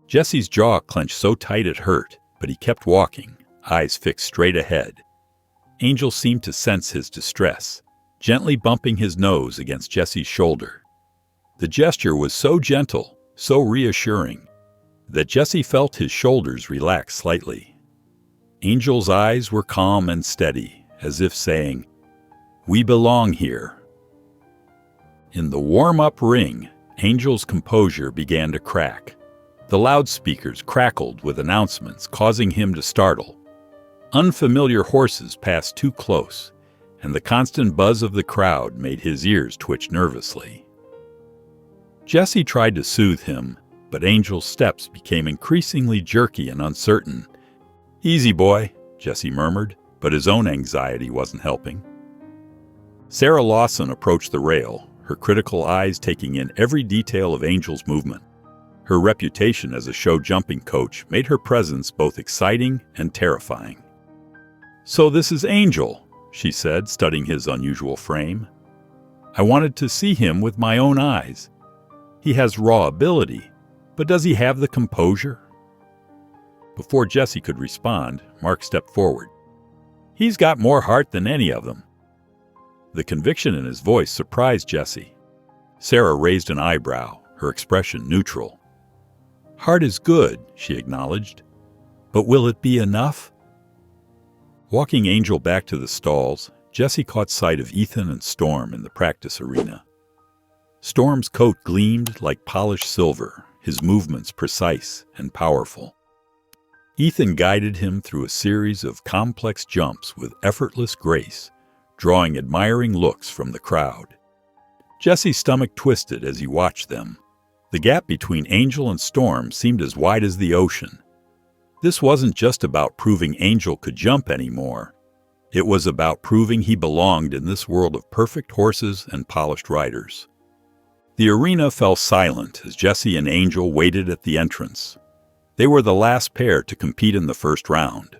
Speaker 1: Jesse's jaw clenched so tight it hurt, but he kept walking, eyes fixed straight ahead. Angel seemed to sense his distress, gently bumping his nose against Jesse's shoulder. The gesture was so gentle, so reassuring, that Jesse felt his shoulders relax slightly. Angel's eyes were calm and steady, as if saying, "We belong here." In the warm-up ring, Angel's composure began to crack. The loudspeakers crackled with announcements, causing him to startle. Unfamiliar horses passed too close, and the constant buzz of the crowd made his ears twitch nervously. Jesse tried to soothe him, but Angel's steps became increasingly jerky and uncertain. "Easy, boy," Jesse murmured, but his own anxiety wasn't helping. Sarah Lawson approached the rail, her critical eyes taking in every detail of Angel's movement. Her reputation as a show jumping coach made her presence both exciting and terrifying. "So this is Angel," she said, studying his unusual frame. "I wanted to see him with my own eyes. He has raw ability, but does he have the composure?" Before Jesse could respond, Mark stepped forward. "He's got more heart than any of them." The conviction in his voice surprised Jesse. Sarah raised an eyebrow, her expression neutral. "Heart is good," she acknowledged, "but will it be enough?" Walking Angel back to the stalls, Jesse caught sight of Ethan and Storm in the practice arena. Storm's coat gleamed like polished silver, his movements precise and powerful. Ethan guided him through a series of complex jumps with effortless grace, drawing admiring looks from the crowd. Jesse's stomach twisted as he watched them. The gap between Angel and Storm seemed as wide as the ocean. This wasn't just about proving Angel could jump anymore. It was about proving he belonged in this world of perfect horses and polished riders. The arena fell silent as Jesse and Angel waited at the entrance. They were the last pair to compete in the first round.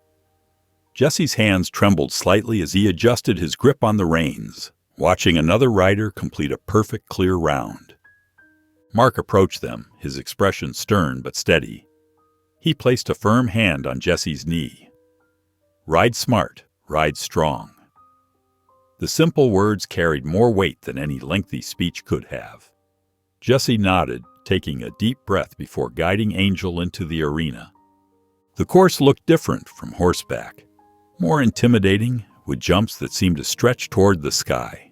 Speaker 1: Jesse's hands trembled slightly as he adjusted his grip on the reins, watching another rider complete a perfect clear round. Mark approached them, his expression stern but steady. He placed a firm hand on Jesse's knee. "Ride smart, ride strong." The simple words carried more weight than any lengthy speech could have. Jesse nodded, taking a deep breath before guiding Angel into the arena. The course looked different from horseback, more intimidating, with jumps that seemed to stretch toward the sky.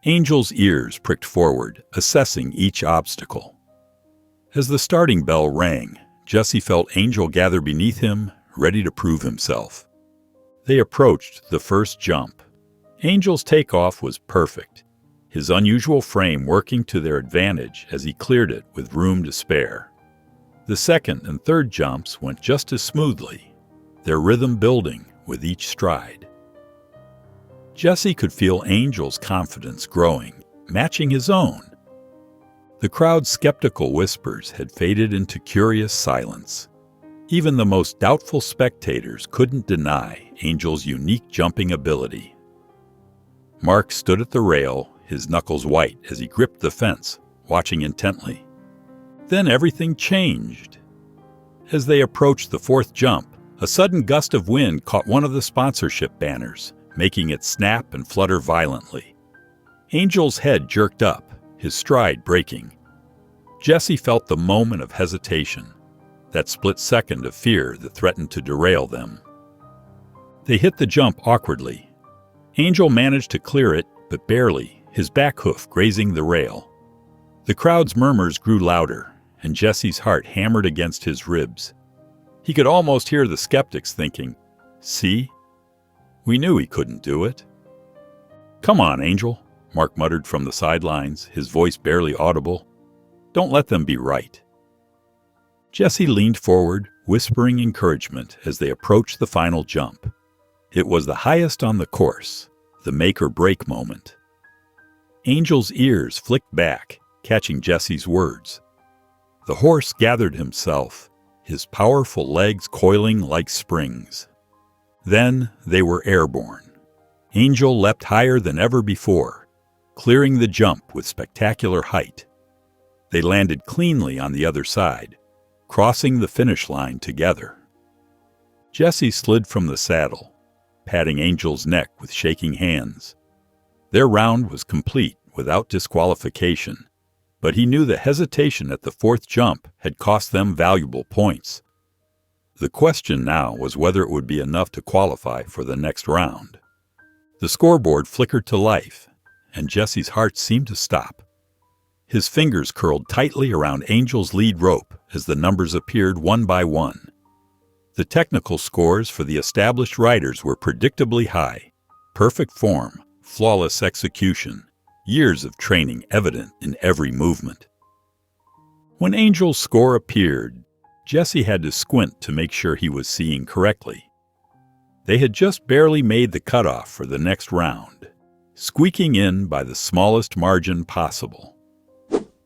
Speaker 1: Angel's ears pricked forward, assessing each obstacle. As the starting bell rang, Jesse felt Angel gather beneath him, ready to prove himself. They approached the first jump. Angel's takeoff was perfect, his unusual frame working to their advantage as he cleared it with room to spare. The second and third jumps went just as smoothly, their rhythm building with each stride. Jesse could feel Angel's confidence growing, matching his own. The crowd's skeptical whispers had faded into curious silence. Even the most doubtful spectators couldn't deny Angel's unique jumping ability. Mark stood at the rail, his knuckles white as he gripped the fence, watching intently. Then everything changed. As they approached the fourth jump, a sudden gust of wind caught one of the sponsorship banners, making it snap and flutter violently. Angel's head jerked up, his stride breaking. Jesse felt the moment of hesitation, that split second of fear that threatened to derail them. They hit the jump awkwardly. Angel managed to clear it, but barely, his back hoof grazing the rail. The crowd's murmurs grew louder, and Jesse's heart hammered against his ribs. He could almost hear the skeptics thinking, "See? We knew he couldn't do it." "Come on, Angel," Mark muttered from the sidelines, his voice barely audible. "Don't let them be right." Jesse leaned forward, whispering encouragement as they approached the final jump. It was the highest on the course, the make-or-break moment. Angel's ears flicked back, catching Jesse's words. The horse gathered himself, his powerful legs coiling like springs. Then they were airborne. Angel leapt higher than ever before, clearing the jump with spectacular height. They landed cleanly on the other side, crossing the finish line together. Jesse slid from the saddle, patting Angel's neck with shaking hands. Their round was complete without disqualification, but he knew the hesitation at the fourth jump had cost them valuable points. The question now was whether it would be enough to qualify for the next round. The scoreboard flickered to life, and Jesse's heart seemed to stop. His fingers curled tightly around Angel's lead rope as the numbers appeared one by one. The technical scores for the established riders were predictably high. Perfect form, flawless execution, years of training evident in every movement. When Angel's score appeared, Jesse had to squint to make sure he was seeing correctly. They had just barely made the cutoff for the next round, squeaking in by the smallest margin possible.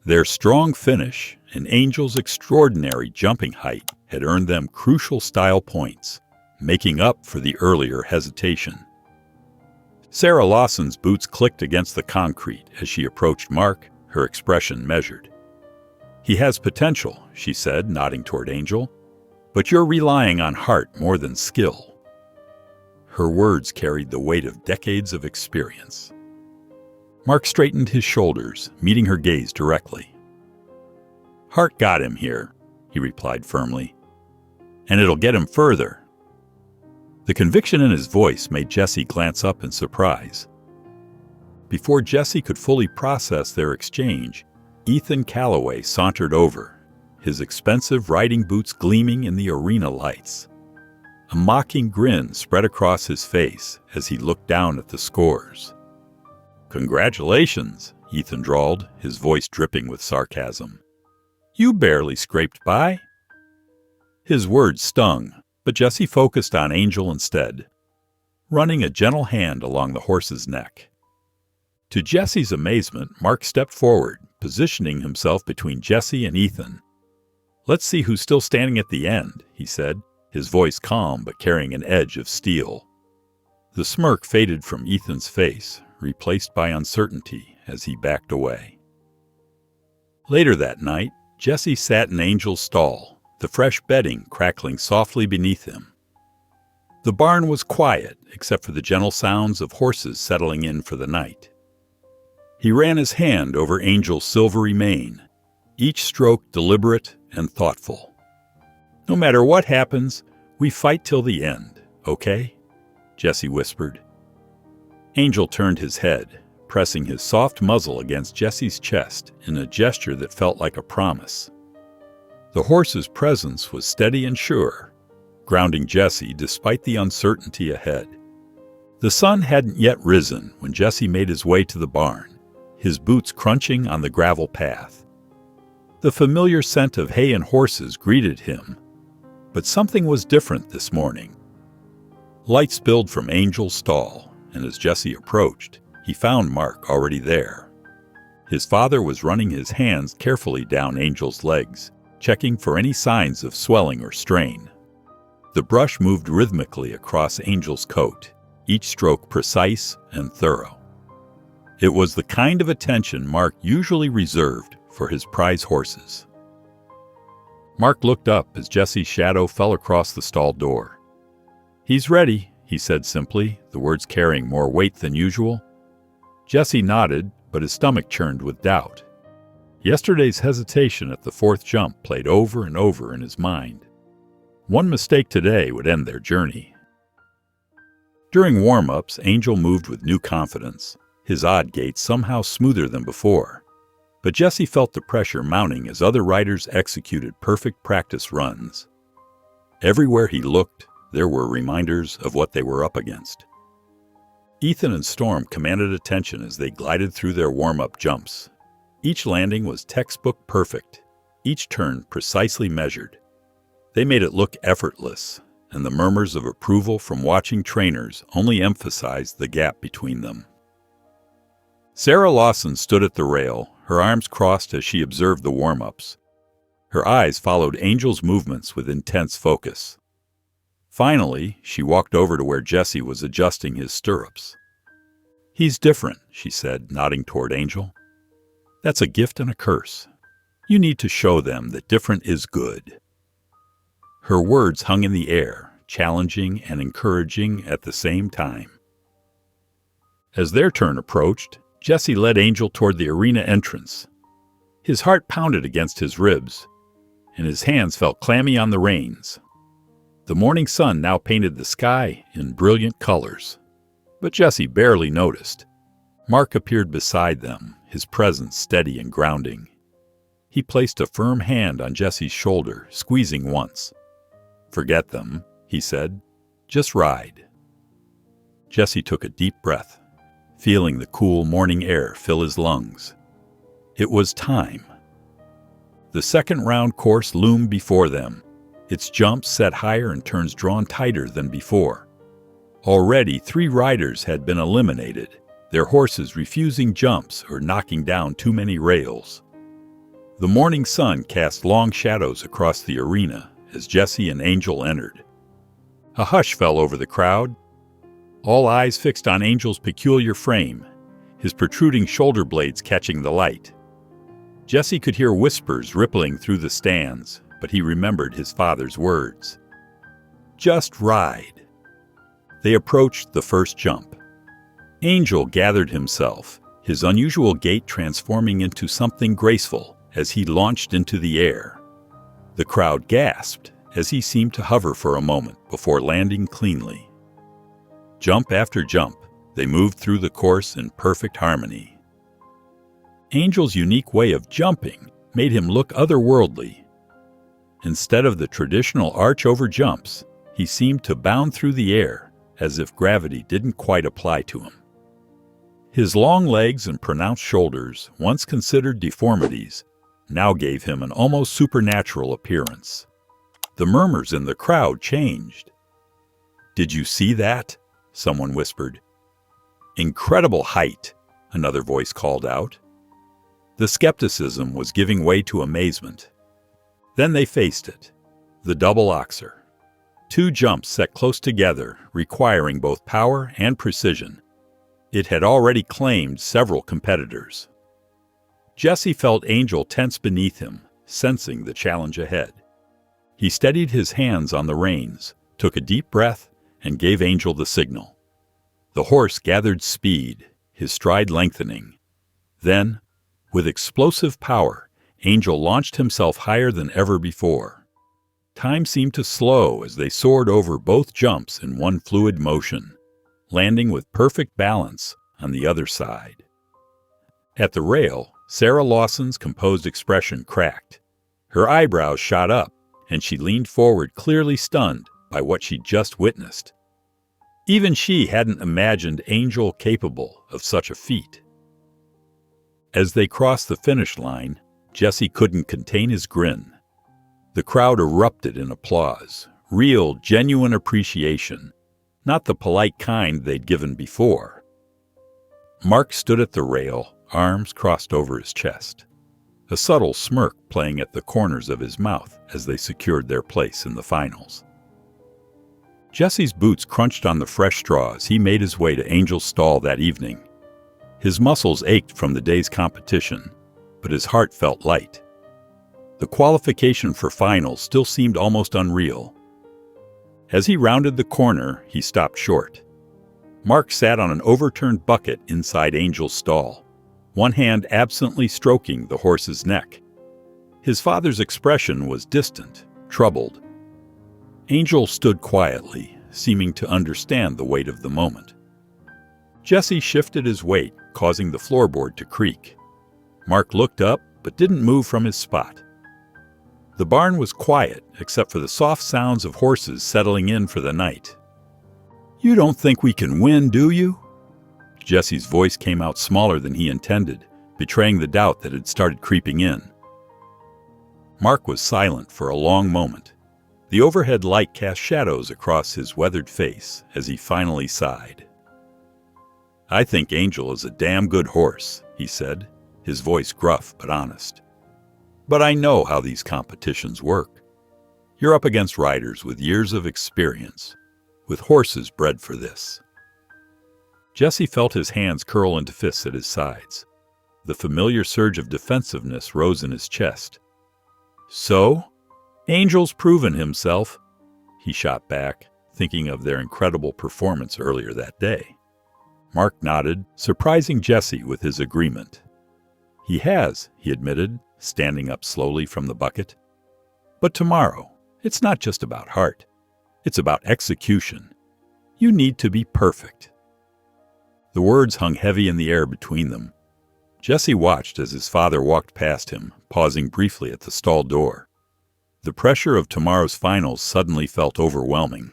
Speaker 1: Their strong finish and Angel's extraordinary jumping height had earned them crucial style points, making up for the earlier hesitation. Sarah Lawson's boots clicked against the concrete as she approached Mark, her expression measured. "He has potential," she said, nodding toward Angel, "but you're relying on heart more than skill." Her words carried the weight of decades of experience. Mark straightened his shoulders, meeting her gaze directly. "Heart got him here," he replied firmly, "and it'll get him further." The conviction in his voice made Jesse glance up in surprise. Before Jesse could fully process their exchange, Ethan Calloway sauntered over, his expensive riding boots gleaming in the arena lights. A mocking grin spread across his face as he looked down at the scores. "Congratulations," Ethan drawled, his voice dripping with sarcasm. "You barely scraped by." His words stung, but Jesse focused on Angel instead, running a gentle hand along the horse's neck. To Jesse's amazement, Mark stepped forward, positioning himself between Jesse and Ethan. "Let's see who's still standing at the end," he said, his voice calm but carrying an edge of steel. The smirk faded from Ethan's face, replaced by uncertainty as he backed away. Later that night, Jesse sat in Angel's stall, the fresh bedding crackling softly beneath him. The barn was quiet, except for the gentle sounds of horses settling in for the night. He ran his hand over Angel's silvery mane, each stroke deliberate and thoughtful. "No matter what happens, we fight till the end, okay?" Jesse whispered. Angel turned his head, pressing his soft muzzle against Jesse's chest in a gesture that felt like a promise. The horse's presence was steady and sure, grounding Jesse despite the uncertainty ahead. The sun hadn't yet risen when Jesse made his way to the barn, his boots crunching on the gravel path. The familiar scent of hay and horses greeted him, but something was different this morning. Light spilled from Angel's stall, and as Jesse approached, he found Mark already there. His father was running his hands carefully down Angel's legs, checking for any signs of swelling or strain. The brush moved rhythmically across Angel's coat, each stroke precise and thorough. It was the kind of attention Mark usually reserved for his prize horses. Mark looked up as Jesse's shadow fell across the stall door. "He's ready," he said simply, the words carrying more weight than usual. Jesse nodded, but his stomach churned with doubt. Yesterday's hesitation at the fourth jump played over and over in his mind. One mistake today would end their journey. During warm-ups, Angel moved with new confidence, his odd gait somehow smoother than before. But Jesse felt the pressure mounting as other riders executed perfect practice runs. Everywhere he looked, there were reminders of what they were up against. Ethan and Storm commanded attention as they glided through their warm-up jumps. Each landing was textbook perfect, each turn precisely measured. They made it look effortless, and the murmurs of approval from watching trainers only emphasized the gap between them. Sarah Lawson stood at the rail, her arms crossed as she observed the warm-ups. Her eyes followed Angel's movements with intense focus. Finally, she walked over to where Jesse was adjusting his stirrups. "He's different," she said, nodding toward Angel. "That's a gift and a curse. You need to show them that different is good." Her words hung in the air, challenging and encouraging at the same time. As their turn approached, Jesse led Angel toward the arena entrance. His heart pounded against his ribs, and his hands felt clammy on the reins. The morning sun now painted the sky in brilliant colors, but Jesse barely noticed. Mark appeared beside them, his presence steady and grounding. He placed a firm hand on Jesse's shoulder, squeezing once. "Forget them," he said. "Just ride." Jesse took a deep breath, feeling the cool morning air fill his lungs. It was time. The second round course loomed before them, its jumps set higher and turns drawn tighter than before. Already 3 riders had been eliminated, their horses refusing jumps or knocking down too many rails. The morning sun cast long shadows across the arena as Jesse and Angel entered. A hush fell over the crowd, all eyes fixed on Angel's peculiar frame, his protruding shoulder blades catching the light. Jesse could hear whispers rippling through the stands, but he remembered his father's words. Just ride. They approached the first jump. Angel gathered himself, his unusual gait transforming into something graceful as he launched into the air. The crowd gasped as he seemed to hover for a moment before landing cleanly. Jump after jump, they moved through the course in perfect harmony. Angel's unique way of jumping made him look otherworldly. Instead of the traditional arch-over jumps, he seemed to bound through the air as if gravity didn't quite apply to him. His long legs and pronounced shoulders, once considered deformities, now gave him an almost supernatural appearance. The murmurs in the crowd changed. "Did you see that?" someone whispered. "Incredible height," another voice called out. The skepticism was giving way to amazement. Then they faced it, the double oxer. 2 jumps set close together, requiring both power and precision. It had already claimed several competitors. Jesse felt Angel tense beneath him, sensing the challenge ahead. He steadied his hands on the reins, took a deep breath, and gave Angel the signal. The horse gathered speed, his stride lengthening. Then, with explosive power, Angel launched himself higher than ever before. Time seemed to slow as they soared over both jumps in one fluid motion, landing with perfect balance on the other side. At the rail, Sarah Lawson's composed expression cracked. Her eyebrows shot up, and she leaned forward, clearly stunned by what she'd just witnessed. Even she hadn't imagined Angel capable of such a feat. As they crossed the finish line, Jesse couldn't contain his grin. The crowd erupted in applause, real, genuine appreciation, not the polite kind they'd given before. Mark stood at the rail, arms crossed over his chest, a subtle smirk playing at the corners of his mouth as they secured their place in the finals. Jesse's boots crunched on the fresh straw as he made his way to Angel's stall that evening. His muscles ached from the day's competition, but his heart felt light. The qualification for finals still seemed almost unreal. As he rounded the corner, he stopped short. Mark sat on an overturned bucket inside Angel's stall, one hand absently stroking the horse's neck. His father's expression was distant, troubled. Angel stood quietly, seeming to understand the weight of the moment. Jesse shifted his weight, causing the floorboard to creak. Mark looked up, but didn't move from his spot. The barn was quiet, except for the soft sounds of horses settling in for the night. "You don't think we can win, do you?" Jesse's voice came out smaller than he intended, betraying the doubt that had started creeping in. Mark was silent for a long moment. The overhead light cast shadows across his weathered face as he finally sighed. "I think Angel is a damn good horse," he said, his voice gruff but honest. "But I know how these competitions work. You're up against riders with years of experience, with horses bred for this." Jesse felt his hands curl into fists at his sides. The familiar surge of defensiveness rose in his chest. "So? Angel's proven himself," he shot back, thinking of their incredible performance earlier that day. Mark nodded, surprising Jesse with his agreement. "He has," he admitted, standing up slowly from the bucket. "But tomorrow, it's not just about heart. It's about execution. You need to be perfect." The words hung heavy in the air between them. Jesse watched as his father walked past him, pausing briefly at the stall door. The pressure of tomorrow's finals suddenly felt overwhelming.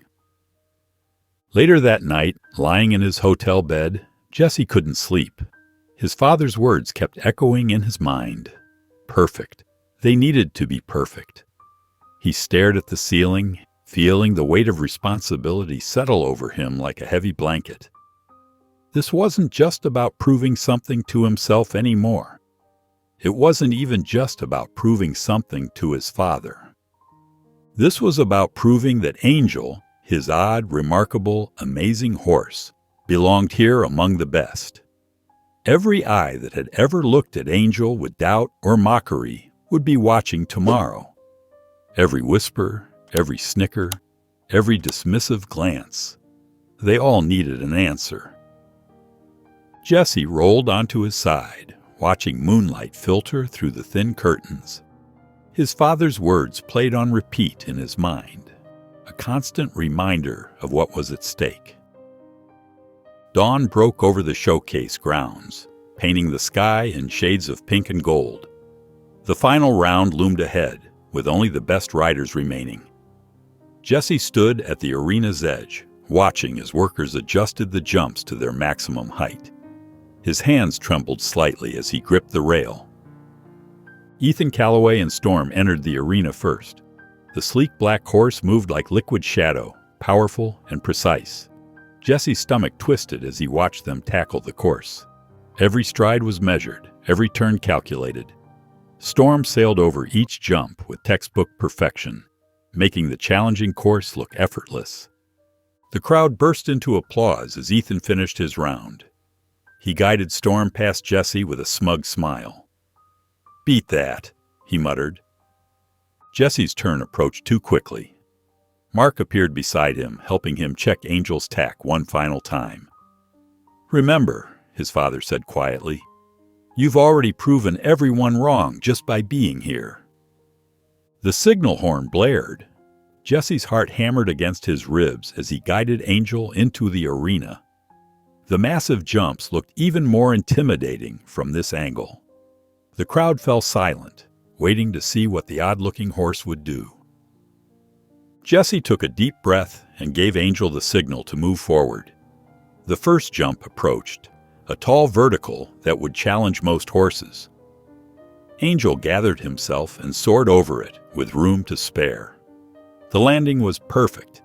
Speaker 1: Later that night, lying in his hotel bed, Jesse couldn't sleep. His father's words kept echoing in his mind. Perfect. They needed to be perfect. He stared at the ceiling, feeling the weight of responsibility settle over him like a heavy blanket. This wasn't just about proving something to himself anymore. It wasn't even just about proving something to his father. This was about proving that Angel, his odd, remarkable, amazing horse, belonged here among the best. Every eye that had ever looked at Angel with doubt or mockery would be watching tomorrow. Every whisper, every snicker, every dismissive glance. They all needed an answer. Jesse rolled onto his side, watching moonlight filter through the thin curtains. His father's words played on repeat in his mind, a constant reminder of what was at stake. Dawn broke over the showcase grounds, painting the sky in shades of pink and gold. The final round loomed ahead, with only the best riders remaining. Jesse stood at the arena's edge, watching as workers adjusted the jumps to their maximum height. His hands trembled slightly as he gripped the rail. Ethan Calloway and Storm entered the arena first. The sleek black horse moved like liquid shadow, powerful and precise. Jesse's stomach twisted as he watched them tackle the course. Every stride was measured, every turn calculated. Storm sailed over each jump with textbook perfection, making the challenging course look effortless. The crowd burst into applause as Ethan finished his round. He guided Storm past Jesse with a smug smile. "Beat that," he muttered. Jesse's turn approached too quickly. Mark appeared beside him, helping him check Angel's tack one final time. "Remember," his father said quietly, "you've already proven everyone wrong just by being here." The signal horn blared. Jesse's heart hammered against his ribs as he guided Angel into the arena. The massive jumps looked even more intimidating from this angle. The crowd fell silent, waiting to see what the odd-looking horse would do. Jesse took a deep breath and gave Angel the signal to move forward. The first jump approached, a tall vertical that would challenge most horses. Angel gathered himself and soared over it with room to spare. The landing was perfect.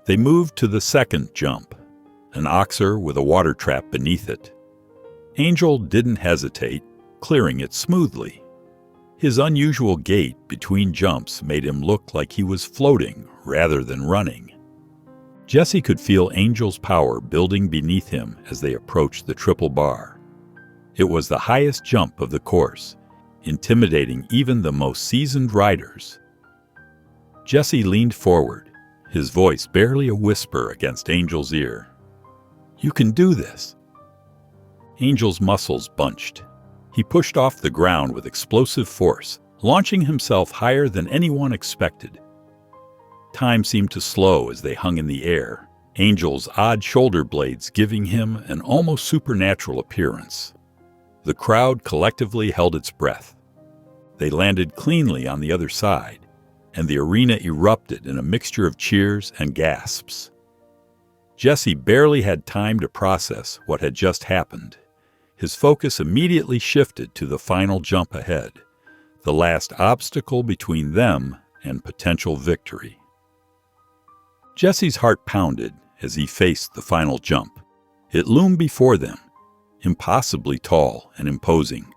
Speaker 1: They moved to the second jump, an oxer with a water trap beneath it. Angel didn't hesitate, clearing it smoothly. His unusual gait between jumps made him look like he was floating rather than running. Jesse could feel Angel's power building beneath him as they approached the triple bar. It was the highest jump of the course, intimidating even the most seasoned riders. Jesse leaned forward, his voice barely a whisper against Angel's ear. "You can do this." Angel's muscles bunched. He pushed off the ground with explosive force, launching himself higher than anyone expected. Time seemed to slow as they hung in the air, Angel's odd shoulder blades giving him an almost supernatural appearance. The crowd collectively held its breath. They landed cleanly on the other side, and the arena erupted in a mixture of cheers and gasps. Jesse barely had time to process what had just happened. His focus immediately shifted to the final jump ahead, the last obstacle between them and potential victory. Jesse's heart pounded as he faced the final jump. It loomed before them, impossibly tall and imposing.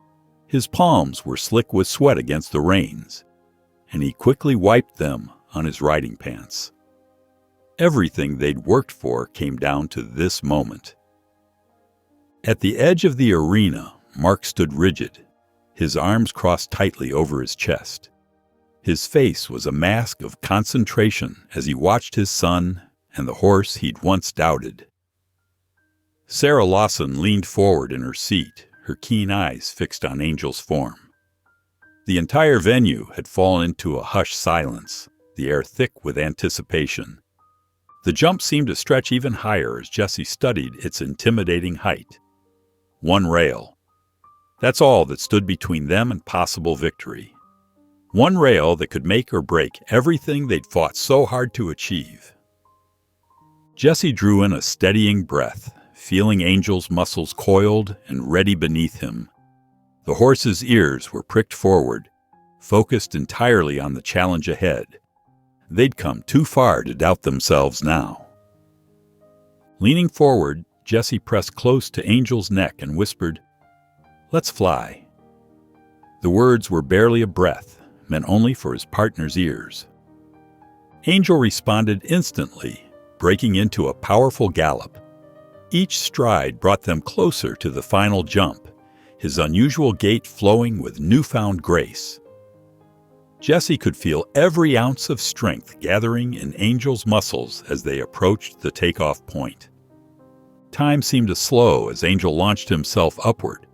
Speaker 1: His palms were slick with sweat against the reins, and he quickly wiped them on his riding pants. Everything they'd worked for came down to this moment. At the edge of the arena, Mark stood rigid, his arms crossed tightly over his chest. His face was a mask of concentration as he watched his son and the horse he'd once doubted. Sarah Lawson leaned forward in her seat, her keen eyes fixed on Angel's form. The entire venue had fallen into a hushed silence, the air thick with anticipation. The jump seemed to stretch even higher as Jesse studied its intimidating height. One rail, That's all that stood between them and possible victory. One rail that could make or break everything they'd fought so hard to achieve. Jesse drew in a steadying breath, feeling Angel's muscles coiled and ready beneath him. The horse's ears were pricked forward, focused entirely on the challenge ahead. They'd come too far to doubt themselves now. Leaning forward, Jesse pressed close to Angel's neck and whispered, "Let's fly." The words were barely a breath, meant only for his partner's ears. Angel responded instantly, breaking into a powerful gallop. Each stride brought them closer to the final jump, his unusual gait flowing with newfound grace. Jesse could feel every ounce of strength gathering in Angel's muscles as they approached the takeoff point. Time seemed to slow as Angel launched himself upward.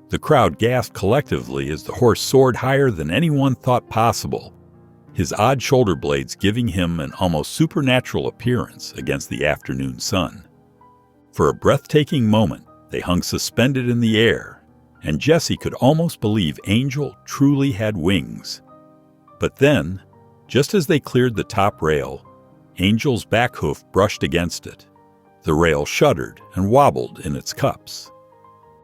Speaker 1: The crowd gasped collectively as the horse soared higher than anyone thought possible, his odd shoulder blades giving him an almost supernatural appearance against the afternoon sun. For a breathtaking moment, they hung suspended in the air, and Jesse could almost believe Angel truly had wings. But then, just as they cleared the top rail, Angel's back hoof brushed against it. The rail shuddered and wobbled in its cups.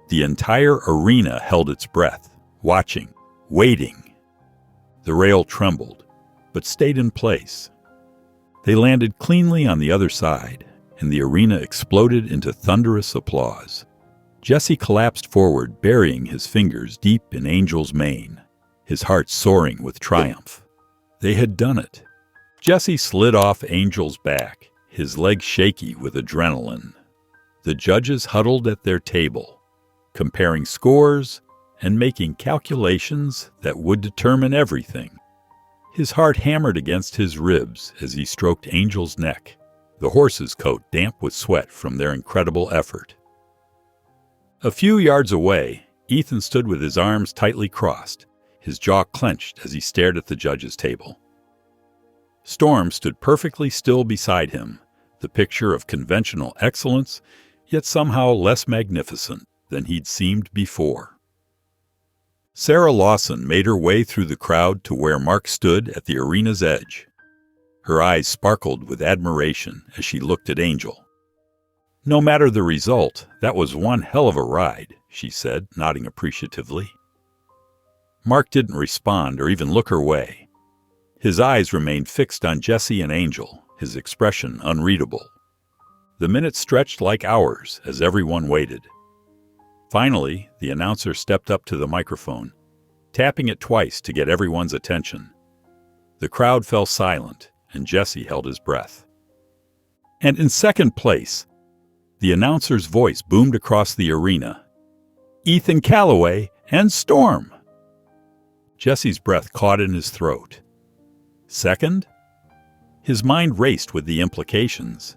Speaker 1: The entire arena held its breath, watching, waiting. The rail trembled, but stayed in place. They landed cleanly on the other side, and the arena exploded into thunderous applause. Jesse collapsed forward, burying his fingers deep in Angel's mane, his heart soaring with triumph. They had done it. Jesse slid off Angel's back, his legs shaky with adrenaline. The judges huddled at their table, comparing scores and making calculations that would determine everything. His heart hammered against his ribs as he stroked Angel's neck, the horse's coat damp with sweat from their incredible effort. A few yards away, Ethan stood with his arms tightly crossed, his jaw clenched as he stared at the judges' table. Storm stood perfectly still beside him, the picture of conventional excellence, yet somehow less magnificent than he'd seemed before. Sarah Lawson made her way through the crowd to where Mark stood at the arena's edge. Her eyes sparkled with admiration as she looked at Angel. "No matter the result, that was one hell of a ride," she said, nodding appreciatively. Mark didn't respond or even look her way. His eyes remained fixed on Jesse and Angel, his expression unreadable. The minutes stretched like hours as everyone waited. Finally, the announcer stepped up to the microphone, tapping it twice to get everyone's attention. The crowd fell silent, and Jesse held his breath. And in second place, the announcer's voice boomed across the arena. "Ethan Callaway and Storm!" Jesse's breath caught in his throat. Second? His mind raced with the implications.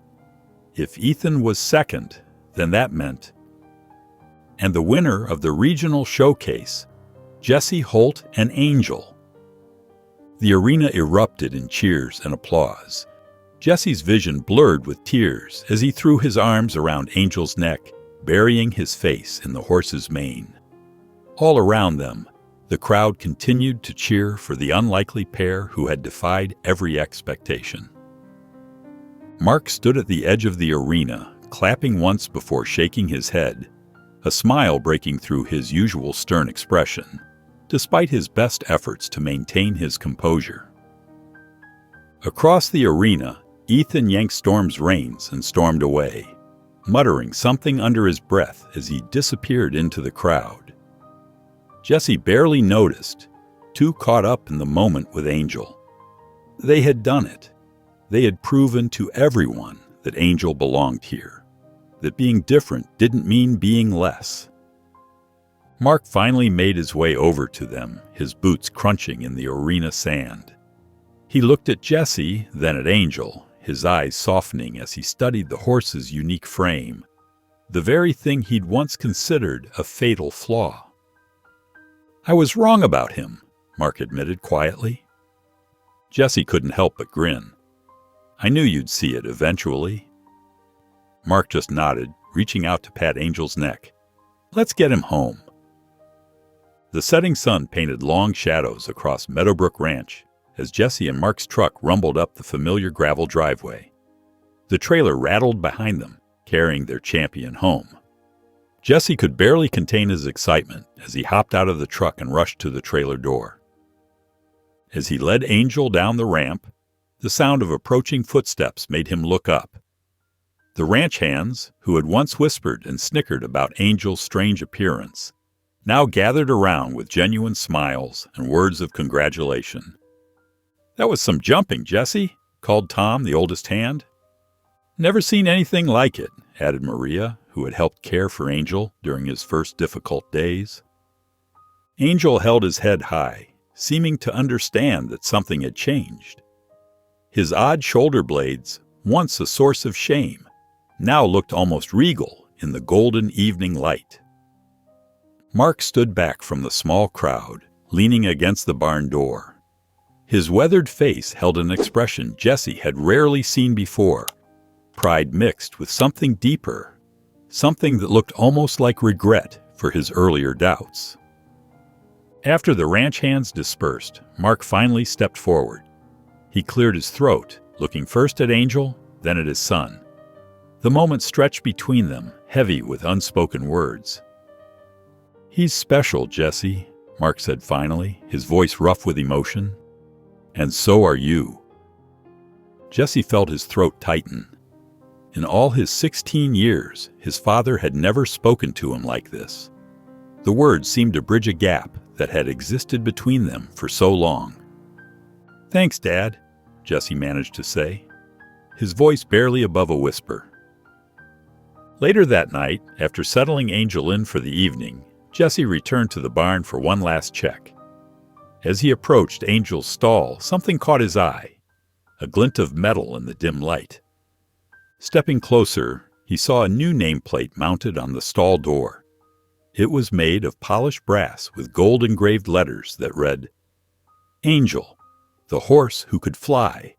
Speaker 1: If Ethan was second, then that meant... And the winner of the regional showcase, Jesse Holt and Angel. The arena erupted in cheers and applause. Jesse's vision blurred with tears as he threw his arms around Angel's neck, burying his face in the horse's mane. All around them, the crowd continued to cheer for the unlikely pair who had defied every expectation. Mark stood at the edge of the arena, clapping once before shaking his head, a smile breaking through his usual stern expression, despite his best efforts to maintain his composure. Across the arena, Ethan yanked Storm's reins and stormed away, muttering something under his breath as he disappeared into the crowd. Jesse barely noticed, too caught up in the moment with Angel. They had done it. They had proven to everyone that Angel belonged here, that being different didn't mean being less. Mark finally made his way over to them, his boots crunching in the arena sand. He looked at Jesse, then at Angel, his eyes softening as he studied the horse's unique frame, the very thing he'd once considered a fatal flaw. "I was wrong about him," Mark admitted quietly. Jesse couldn't help but grin. "I knew you'd see it eventually." Mark just nodded, reaching out to pat Angel's neck. "Let's get him home." The setting sun painted long shadows across Meadowbrook Ranch as Jesse and Mark's truck rumbled up the familiar gravel driveway. The trailer rattled behind them, carrying their champion home. Jesse could barely contain his excitement as he hopped out of the truck and rushed to the trailer door. As he led Angel down the ramp, the sound of approaching footsteps made him look up. The ranch hands, who had once whispered and snickered about Angel's strange appearance, now gathered around with genuine smiles and words of congratulation. "That was some jumping, Jesse," called Tom, the oldest hand. "Never seen anything like it," added Maria, who had helped care for Angel during his first difficult days. Angel held his head high, seeming to understand that something had changed. His odd shoulder blades, once a source of shame, now looked almost regal in the golden evening light. Mark stood back from the small crowd, leaning against the barn door. His weathered face held an expression Jesse had rarely seen before, pride mixed with something deeper, something that looked almost like regret for his earlier doubts. After the ranch hands dispersed, Mark finally stepped forward. He cleared his throat, looking first at Angel, then at his son. The moment stretched between them, heavy with unspoken words. "He's special, Jesse," Mark said finally, his voice rough with emotion. "And so are you." Jesse felt his throat tighten. In all his 16 years, his father had never spoken to him like this. The words seemed to bridge a gap that had existed between them for so long. "Thanks, Dad," Jesse managed to say, his voice barely above a whisper. Later that night, after settling Angel in for the evening, Jesse returned to the barn for one last check. As he approached Angel's stall, something caught his eye, a glint of metal in the dim light. Stepping closer, he saw a new nameplate mounted on the stall door. It was made of polished brass with gold-engraved letters that read, "Angel, the horse who could fly."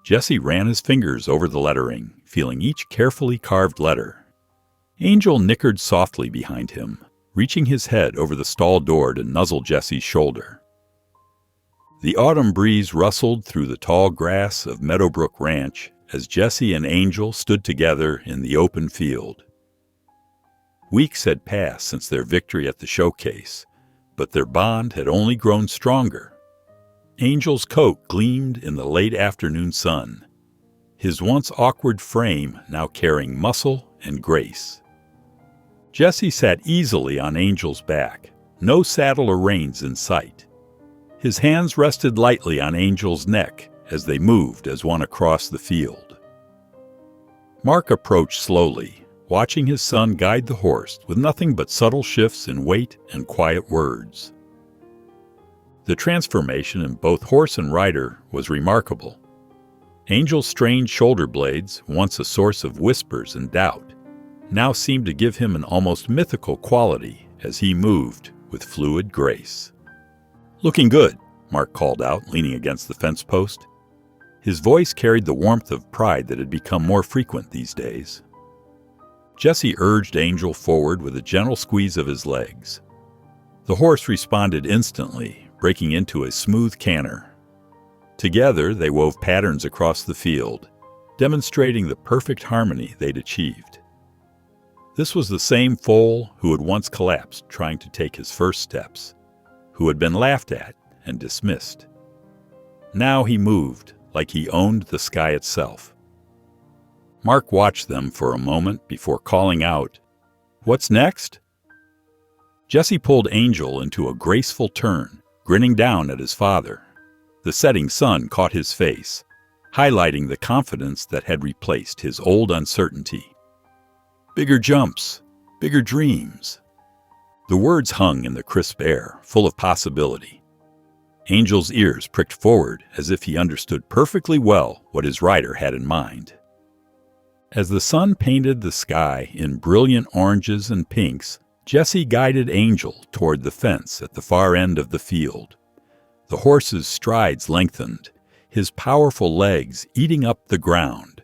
Speaker 1: Jesse ran his fingers over the lettering, feeling each carefully carved letter. Angel nickered softly behind him, reaching his head over the stall door to nuzzle Jesse's shoulder. The autumn breeze rustled through the tall grass of Meadowbrook Ranch as Jesse and Angel stood together in the open field. Weeks had passed since their victory at the showcase, but their bond had only grown stronger. Angel's coat gleamed in the late afternoon sun, his once awkward frame now carrying muscle and grace. Jesse sat easily on Angel's back, no saddle or reins in sight. His hands rested lightly on Angel's neck as they moved as one across the field. Mark approached slowly, watching his son guide the horse with nothing but subtle shifts in weight and quiet words. The transformation in both horse and rider was remarkable. Angel's strange shoulder blades, once a source of whispers and doubt, now seemed to give him an almost mythical quality as he moved with fluid grace. "Looking good," Mark called out, leaning against the fence post. His voice carried the warmth of pride that had become more frequent these days. Jesse urged Angel forward with a gentle squeeze of his legs. The horse responded instantly, breaking into a smooth canter. Together, they wove patterns across the field, demonstrating the perfect harmony they'd achieved. This was the same foal who had once collapsed trying to take his first steps, who had been laughed at and dismissed. Now he moved like he owned the sky itself. Mark watched them for a moment before calling out, "What's next?" Jesse pulled Angel into a graceful turn, grinning down at his father. The setting sun caught his face, highlighting the confidence that had replaced his old uncertainty. "Bigger jumps, bigger dreams." The words hung in the crisp air, full of possibility. Angel's ears pricked forward as if he understood perfectly well what his rider had in mind. As the sun painted the sky in brilliant oranges and pinks, Jesse guided Angel toward the fence at the far end of the field. The horse's strides lengthened, his powerful legs eating up the ground.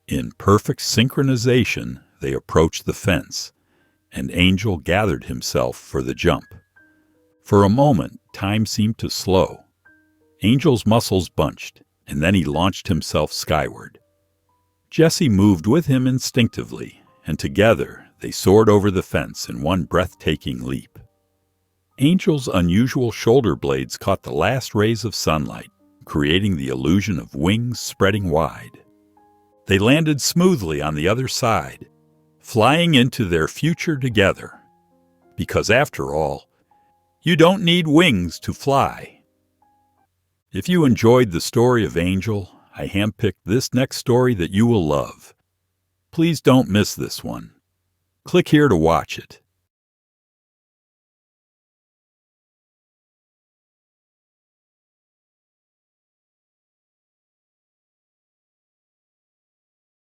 Speaker 1: In perfect synchronization, they approached the fence, and Angel gathered himself for the jump. For a moment, time seemed to slow. Angel's muscles bunched, and then he launched himself skyward. Jessie moved with him instinctively, and together they soared over the fence in one breathtaking leap. Angel's unusual shoulder blades caught the last rays of sunlight, creating the illusion of wings spreading wide. They landed smoothly on the other side, flying into their future together. Because after all, you don't need wings to fly. If you enjoyed the story of Angel, I handpicked this next story that you will love. Please don't miss this one. Click here to watch it.